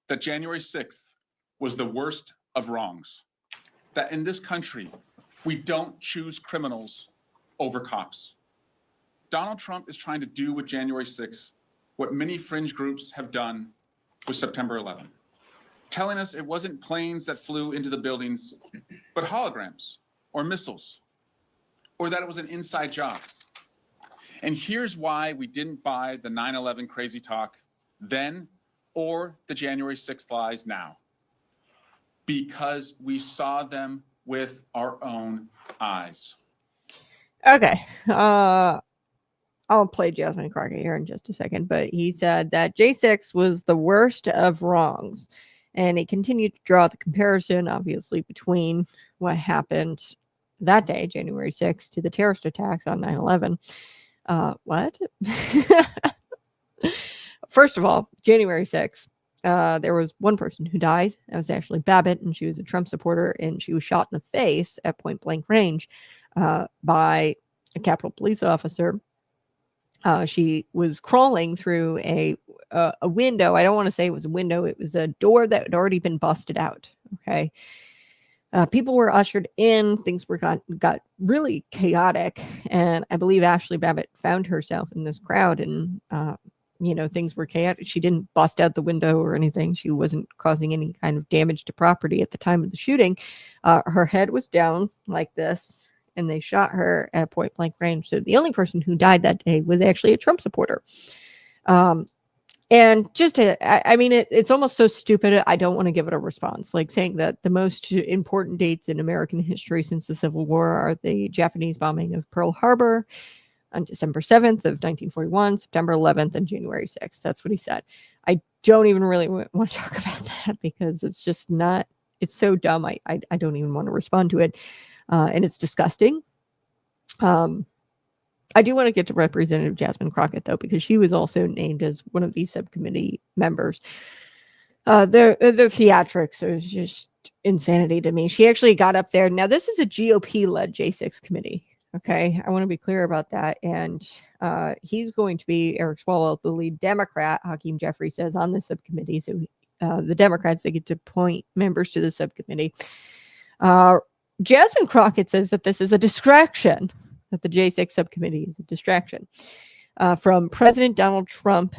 that January 6th was the worst of wrongs. That in this country, we don't choose criminals over cops. Donald Trump is trying to do with January 6th what many fringe groups have done with September 11, telling us it wasn't planes that flew into the buildings, but holograms or missiles, or that it was an inside job. And here's why we didn't buy the 9/11 crazy talk then or the January 6th lies now. Because we saw them with our own eyes. Okay. I'll play Jasmine Crockett here in just a second, but he said that J6 was the worst of wrongs. And he continued to draw the comparison, obviously, between what happened that day, January 6th, to the terrorist attacks on 9/11. What? First of all, January 6th, there was one person who died. That was Ashley Babbitt, and she was a Trump supporter, and she was shot in the face at point blank range by a Capitol police officer. She was crawling through a window. I don't want to say it was a window. It was a door that had already been busted out. Okay. People were ushered in. Things got really chaotic. And I believe Ashley Babbitt found herself in this crowd, and, things were chaotic. She didn't bust out the window or anything. She wasn't causing any kind of damage to property at the time of the shooting. Her head was down like this, and they shot her at point blank range. So the only person who died that day was actually a Trump supporter. And just it's almost so stupid. I don't want to give it a response, like saying that the most important dates in American history since the Civil War are the Japanese bombing of Pearl Harbor on December 7th of 1941, September 11th, and January 6th. That's what he said. I don't even really want to talk about that because it's just not, it's so dumb. I don't even want to respond to it. And it's disgusting. I do want to get to Representative Jasmine Crockett, though, because she was also named as one of these subcommittee members. The theatrics is just insanity to me. She actually got up there. Now, this is a GOP-led J6 committee. Okay, I want to be clear about that. And he's going to be Eric Swalwell, the lead Democrat, Hakeem Jeffrey says, on the subcommittee. So the Democrats, they get to appoint members to the subcommittee. Jasmine Crockett says that this is a distraction, that the J6 subcommittee is a distraction from President Donald Trump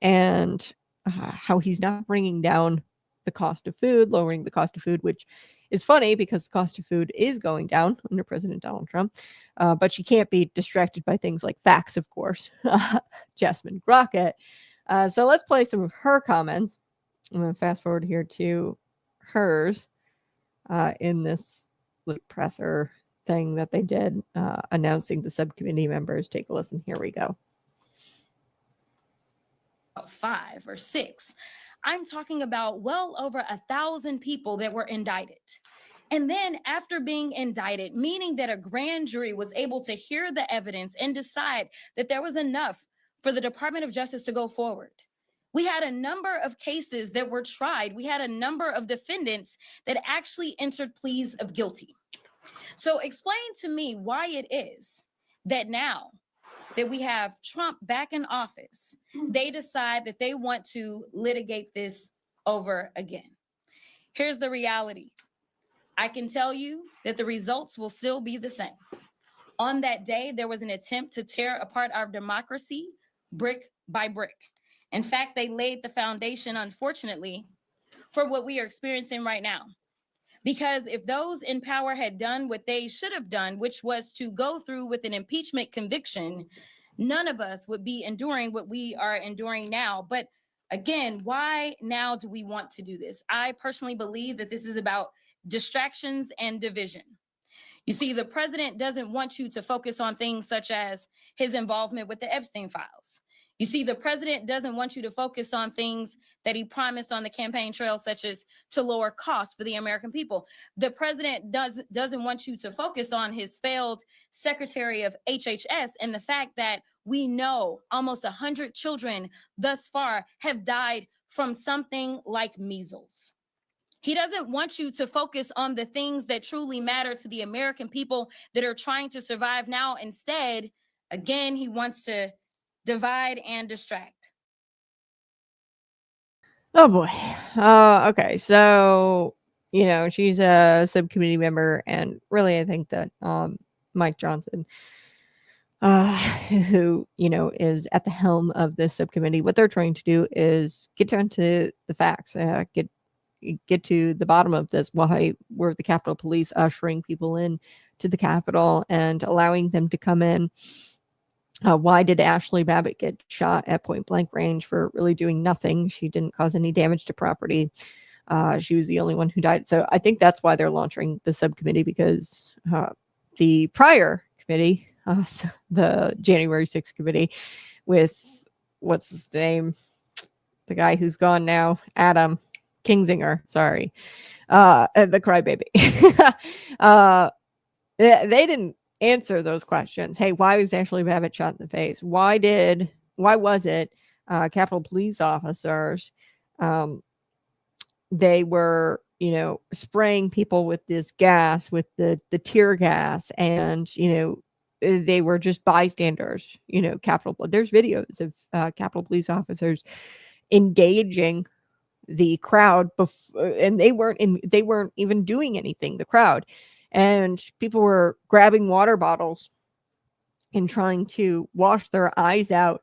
and how he's not bringing down the cost of food, lowering the cost of food, which is funny because the cost of food is going down under President Donald Trump. But she can't be distracted by things like facts, of course. Jasmine Crockett. So let's play some of her comments. I'm going to fast forward here to hers in this presser thing that they did announcing the subcommittee members. Take a listen. Here we go. 5 or 6. I'm talking about well over 1,000 people that were indicted. And then after being indicted, meaning that a grand jury was able to hear the evidence and decide that there was enough for the Department of Justice to go forward. We had a number of cases that were tried. We had a number of defendants that actually entered pleas of guilty. So explain to me why it is that now that we have Trump back in office, they decide that they want to litigate this over again. Here's the reality. I can tell you that the results will still be the same. On that day, there was an attempt to tear apart our democracy brick by brick. In fact, they laid the foundation, unfortunately, for what we are experiencing right now. Because if those in power had done what they should have done, which was to go through with an impeachment conviction, none of us would be enduring what we are enduring now. But again, why now do we want to do this? I personally believe that this is about distractions and division. You see, the president doesn't want you to focus on things such as his involvement with the Epstein files. You see, the president doesn't want you to focus on things that he promised on the campaign trail, such as to lower costs for the American people. The president doesn't want you to focus on his failed secretary of HHS and the fact that we know almost 100 children thus far have died from something like measles. He doesn't want you to focus on the things that truly matter to the American people that are trying to survive now. Instead, again, he wants to divide and distract. Oh boy. Okay. So, she's a subcommittee member, and really, I think that Mike Johnson, who is at the helm of this subcommittee, what they're trying to do is get down to the facts, get to the bottom of this. Why were the Capitol Police ushering people in to the Capitol and allowing them to come in? Why did Ashley Babbitt get shot at point blank range for really doing nothing? She didn't cause any damage to property. She was the only one who died. So I think that's why they're launching the subcommittee, because the prior committee, the January 6th committee, with what's his name? The guy who's gone now, Adam Kinzinger, sorry, the crybaby. They didn't answer those questions. Hey, why was Ashley Babbitt shot in the face? Why was it Capitol Police officers? They were, spraying people with this gas, with the tear gas, and they were just bystanders. There's videos of Capitol Police officers engaging the crowd and they weren't even doing anything, the crowd, and people were grabbing water bottles and trying to wash their eyes out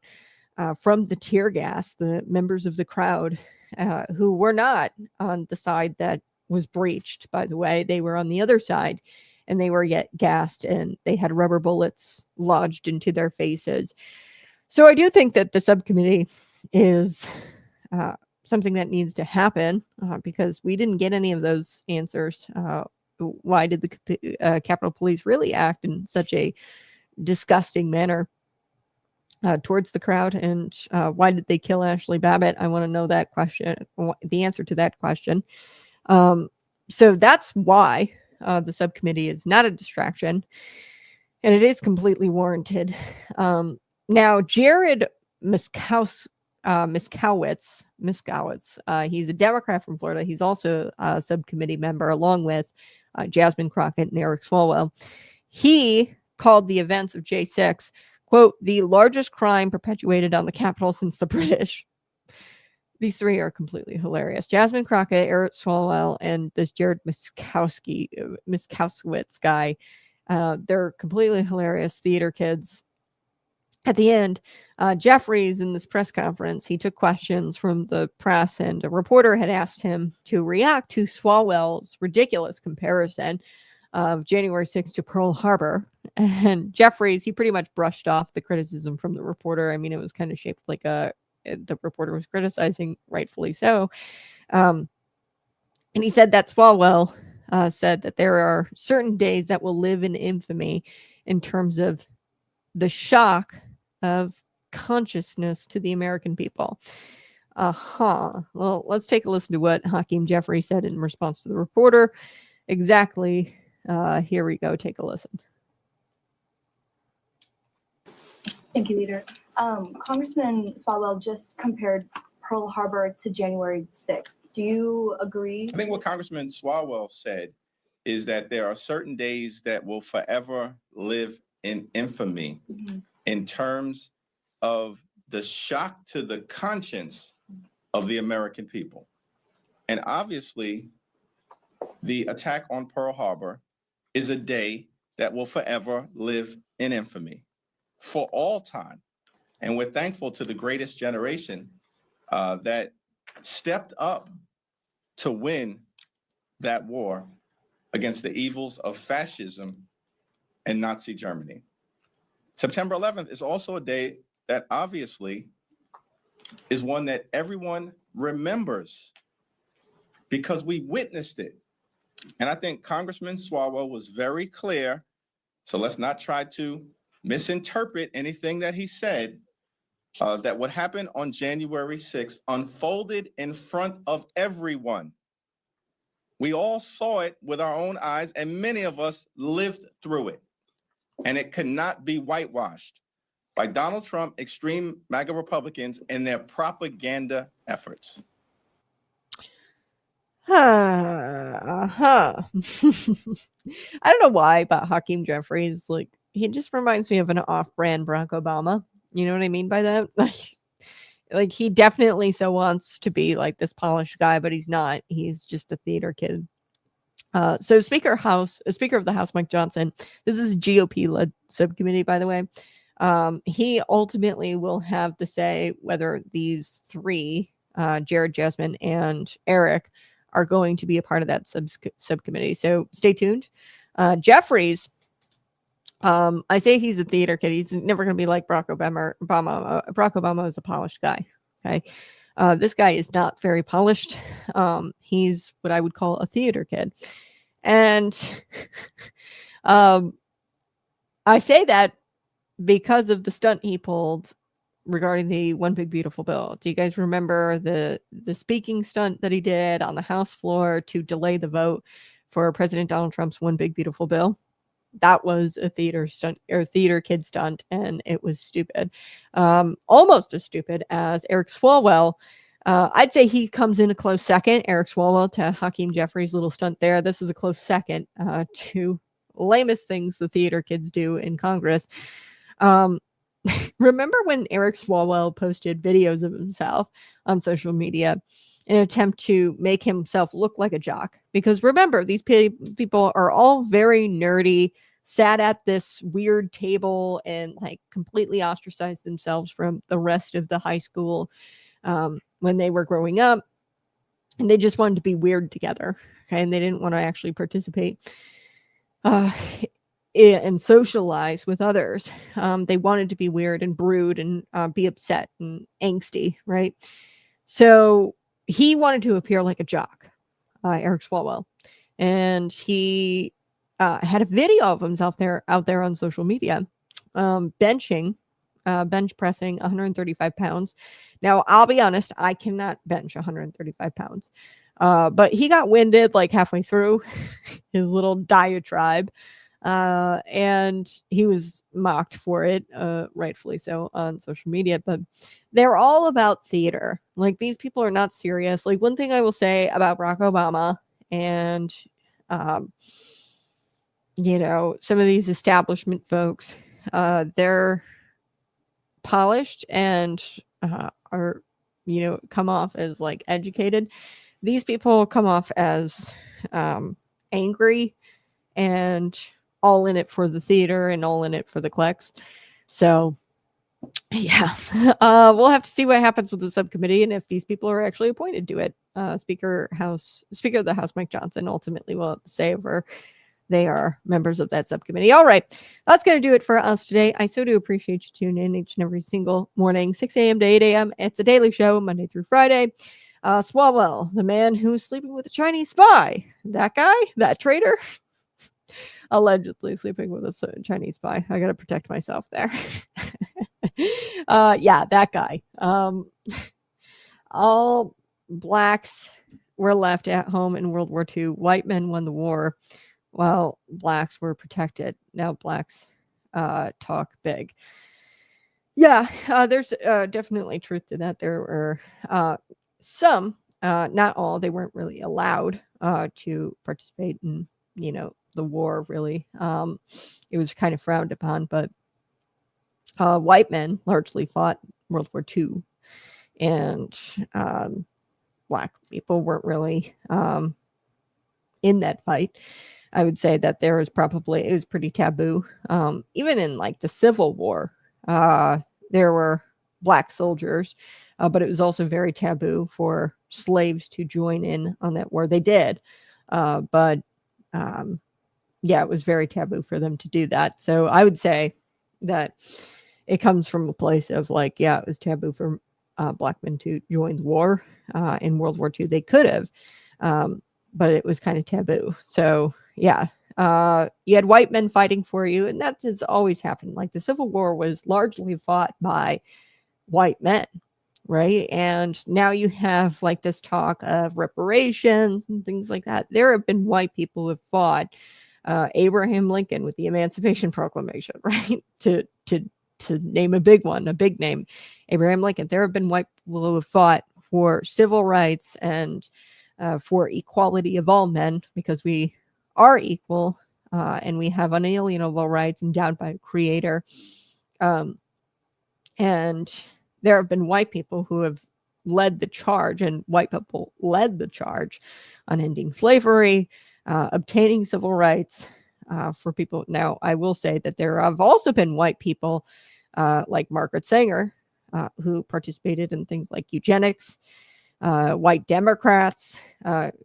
from the tear gas. The members of the crowd who were not on the side that was breached, by the way, they were on the other side, and they were gassed, and they had rubber bullets lodged into their faces. So I do think that the subcommittee is something that needs to happen, because we didn't get any of those answers. Why did the Capitol Police really act in such a disgusting manner towards the crowd? And why did they kill Ashley Babbitt? I want to know that question, the answer to that question. So that's why the subcommittee is not a distraction, and it is completely warranted. Now, Jared Miskowitz, he's a Democrat from Florida. He's also a subcommittee member, along with Jasmine Crockett and Eric Swalwell. He called the events of J6, quote, the largest crime perpetuated on the Capitol since the British. These three are completely hilarious. Jasmine Crockett, Eric Swalwell, and this Jared Miskowitz guy. They're completely hilarious theater kids. At the end, Jeffries, in this press conference, he took questions from the press, and a reporter had asked him to react to Swalwell's ridiculous comparison of January 6th to Pearl Harbor. And Jeffries, he pretty much brushed off the criticism from the reporter. I mean, it was kind of shaped like the reporter was criticizing, rightfully so. And he said that Swalwell said that there are certain days that will live in infamy in terms of the shock of consciousness to the American people. Well, let's take a listen to what Hakeem Jeffries said in response to the reporter. Exactly. Here we go. Take a listen. Thank you, Leader. Congressman Swalwell just compared Pearl Harbor to January 6th. Do you agree? I think what Congressman Swalwell said is that there are certain days that will forever live in infamy in terms of the shock to the conscience of the American people. And obviously, the attack on Pearl Harbor is a day that will forever live in infamy for all time. And we're thankful to the greatest generation that stepped up to win that war against the evils of fascism and Nazi Germany. September 11th is also a day that obviously is one that everyone remembers because we witnessed it. And I think Congressman Swalwell was very clear, so let's not try to misinterpret anything that he said, that what happened on January 6th unfolded in front of everyone. We all saw it with our own eyes, and many of us lived through it. And it cannot be whitewashed by Donald Trump, extreme MAGA Republicans, and their propaganda efforts. I don't know why, but Hakeem Jeffries, like, he just reminds me of an off-brand Barack Obama. You know what I mean by that? Like, he definitely so wants to be like this polished guy, but he's not. He's just a theater kid. So Speaker of the House, Mike Johnson, this is a GOP-led subcommittee, by the way. He ultimately will have to say whether these three, Jared, Jasmine, and Eric, are going to be a part of that subcommittee. So stay tuned. Jeffries, I say he's a theater kid. He's never going to be like Barack Obama. Barack Obama is a polished guy. Okay. This guy is not very polished. He's what I would call a theater kid. And I say that because of the stunt he pulled regarding the One Big Beautiful Bill. Do you guys remember the speaking stunt that he did on the House floor to delay the vote for President Donald Trump's One Big Beautiful Bill? That was a theater stunt or theater kid stunt, and it was stupid. Almost as stupid as Eric Swalwell. I'd say he comes in a close second, Eric Swalwell, to Hakeem Jeffries' little stunt there. This is a close second to lamest things the theater kids do in Congress. Remember when Eric Swalwell posted videos of himself on social media in an attempt to make himself look like a jock? Because remember, these people are all very nerdy, sat at this weird table and like completely ostracized themselves from the rest of the high school when they were growing up. And they just wanted to be weird together. Okay. And they didn't want to actually participate and socialize with others. They wanted to be weird and brood and be upset and angsty, right? So he wanted to appear like a jock, Eric Swalwell, and he had a video of himself out there on social media, bench pressing 135 pounds. Now, I'll be honest, I cannot bench 135 pounds, but he got winded like halfway through his little diatribe. And he was mocked for it, rightfully so, on social media, but they're all about theater. Like, these people are not serious. Like, one thing I will say about Barack Obama and, some of these establishment folks, they're polished and are, come off as like educated. These people come off as angry and all in it for the theater and all in it for the clicks. So, yeah, we'll have to see what happens with the subcommittee and if these people are actually appointed to it. Speaker of the House, Mike Johnson, ultimately will have to say whether they are members of that subcommittee. All right, that's going to do it for us today. I so do appreciate you tuning in each and every single morning, 6 a.m. to 8 a.m. It's a daily show, Monday through Friday. Swalwell, the man who's sleeping with a Chinese spy, that guy, that traitor, allegedly sleeping with a Chinese spy. I got to protect myself there. Yeah, that guy. All blacks were left at home in World War II. White men won the war while blacks were protected. Now blacks talk big. Yeah, there's definitely truth to that. There were some, not all, they weren't really allowed to participate in, the war, really. It was kind of frowned upon, but white men largely fought World War II, and black people weren't really in that fight. I would say that it was pretty taboo. Even in like the Civil War, there were black soldiers, but it was also very taboo for slaves to join in on that war. They did, but yeah, it was very taboo for them to do that. So I would say that it comes from a place of like, yeah, it was taboo for black men to join the war in World War II. They could have, but it was kind of taboo. So yeah, you had white men fighting for you, and that has always happened. Like the Civil War was largely fought by white men, right? And now you have like this talk of reparations and things like that. There have been white people who have fought. Abraham Lincoln with the Emancipation Proclamation, right? To name a big one, a big name, Abraham Lincoln. There have been white people who have fought for civil rights and for equality of all men, because we are equal and we have unalienable rights endowed by a creator. And there have been white people who have led the charge, and white people led the charge on ending slavery, obtaining civil rights for people. Now, I will say that there have also been white people like Margaret Sanger who participated in things like eugenics, white Democrats,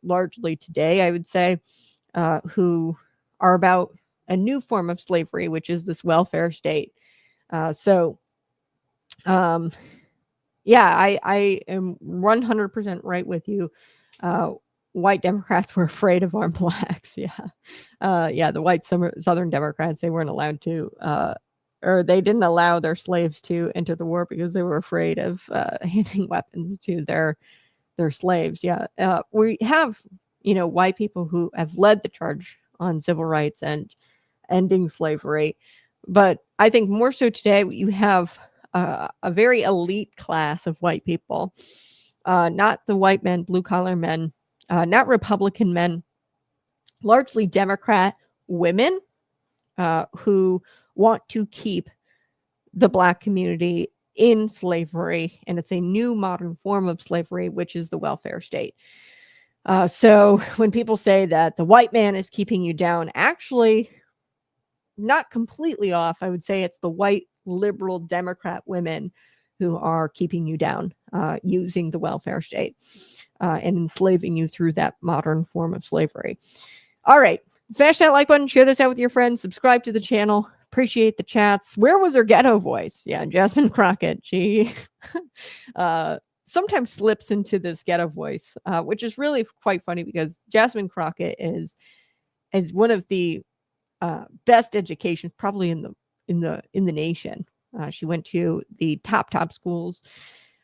largely today, I would say, who are about a new form of slavery, which is this welfare state. Yeah, I am 100% right with you. White Democrats were afraid of our blacks. Yeah. The white Southern Democrats, they weren't allowed to, or they didn't allow their slaves to enter the war because they were afraid of handing weapons to their slaves. Yeah. We have, white people who have led the charge on civil rights and ending slavery. But I think more so today, you have a very elite class of white people, not the white men, blue collar men, not Republican men, largely Democrat women who want to keep the black community in slavery. And it's a new modern form of slavery, which is the welfare state. So when people say that the white man is keeping you down, actually, not completely off. I would say it's the white liberal Democrat women who are keeping you down, using the welfare state and enslaving you through that modern form of slavery. All right. Smash that like button, share this out with your friends, subscribe to the channel. Appreciate the chats. Where was her ghetto voice? Yeah, Jasmine Crockett. She sometimes slips into this ghetto voice, which is really quite funny because Jasmine Crockett is one of the best educations probably in the nation. She went to the top schools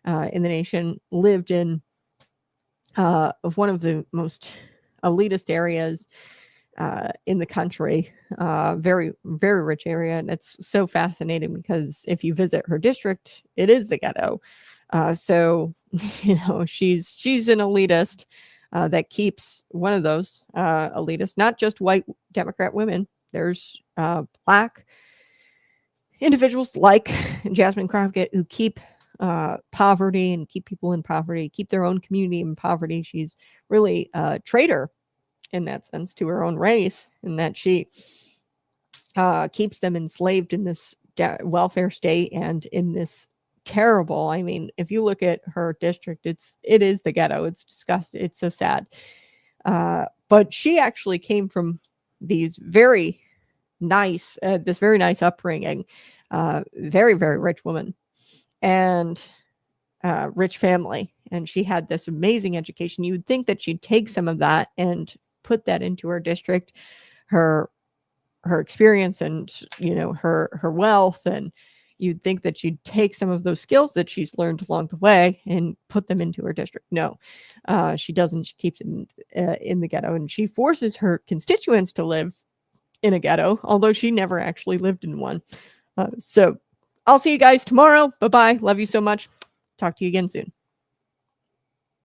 in the nation, lived in one of the most elitist areas in the country, very, very rich area. And it's so fascinating because if you visit her district, it is the ghetto. So, she's an elitist that keeps one of those elitists, not just white Democrat women. There's black individuals like Jasmine Crockett who keep poverty and keep people in poverty, keep their own community in poverty. She's really a traitor in that sense to her own race, in that she keeps them enslaved in this welfare state and in this terrible, I mean, if you look at her district, it is the ghetto. It's disgusting. It's so sad. But she actually came from these very nice, this very nice upbringing, very, very rich woman and rich family. And she had this amazing education. You would think that she'd take some of that and put that into her district, her experience and, her wealth and, You'd think that she'd take some of those skills that she's learned along the way and put them into her district. No, she doesn't. She keeps it in the ghetto, and she forces her constituents to live in a ghetto, although she never actually lived in one. So I'll see you guys tomorrow. Bye-bye. Love you so much. Talk to you again soon.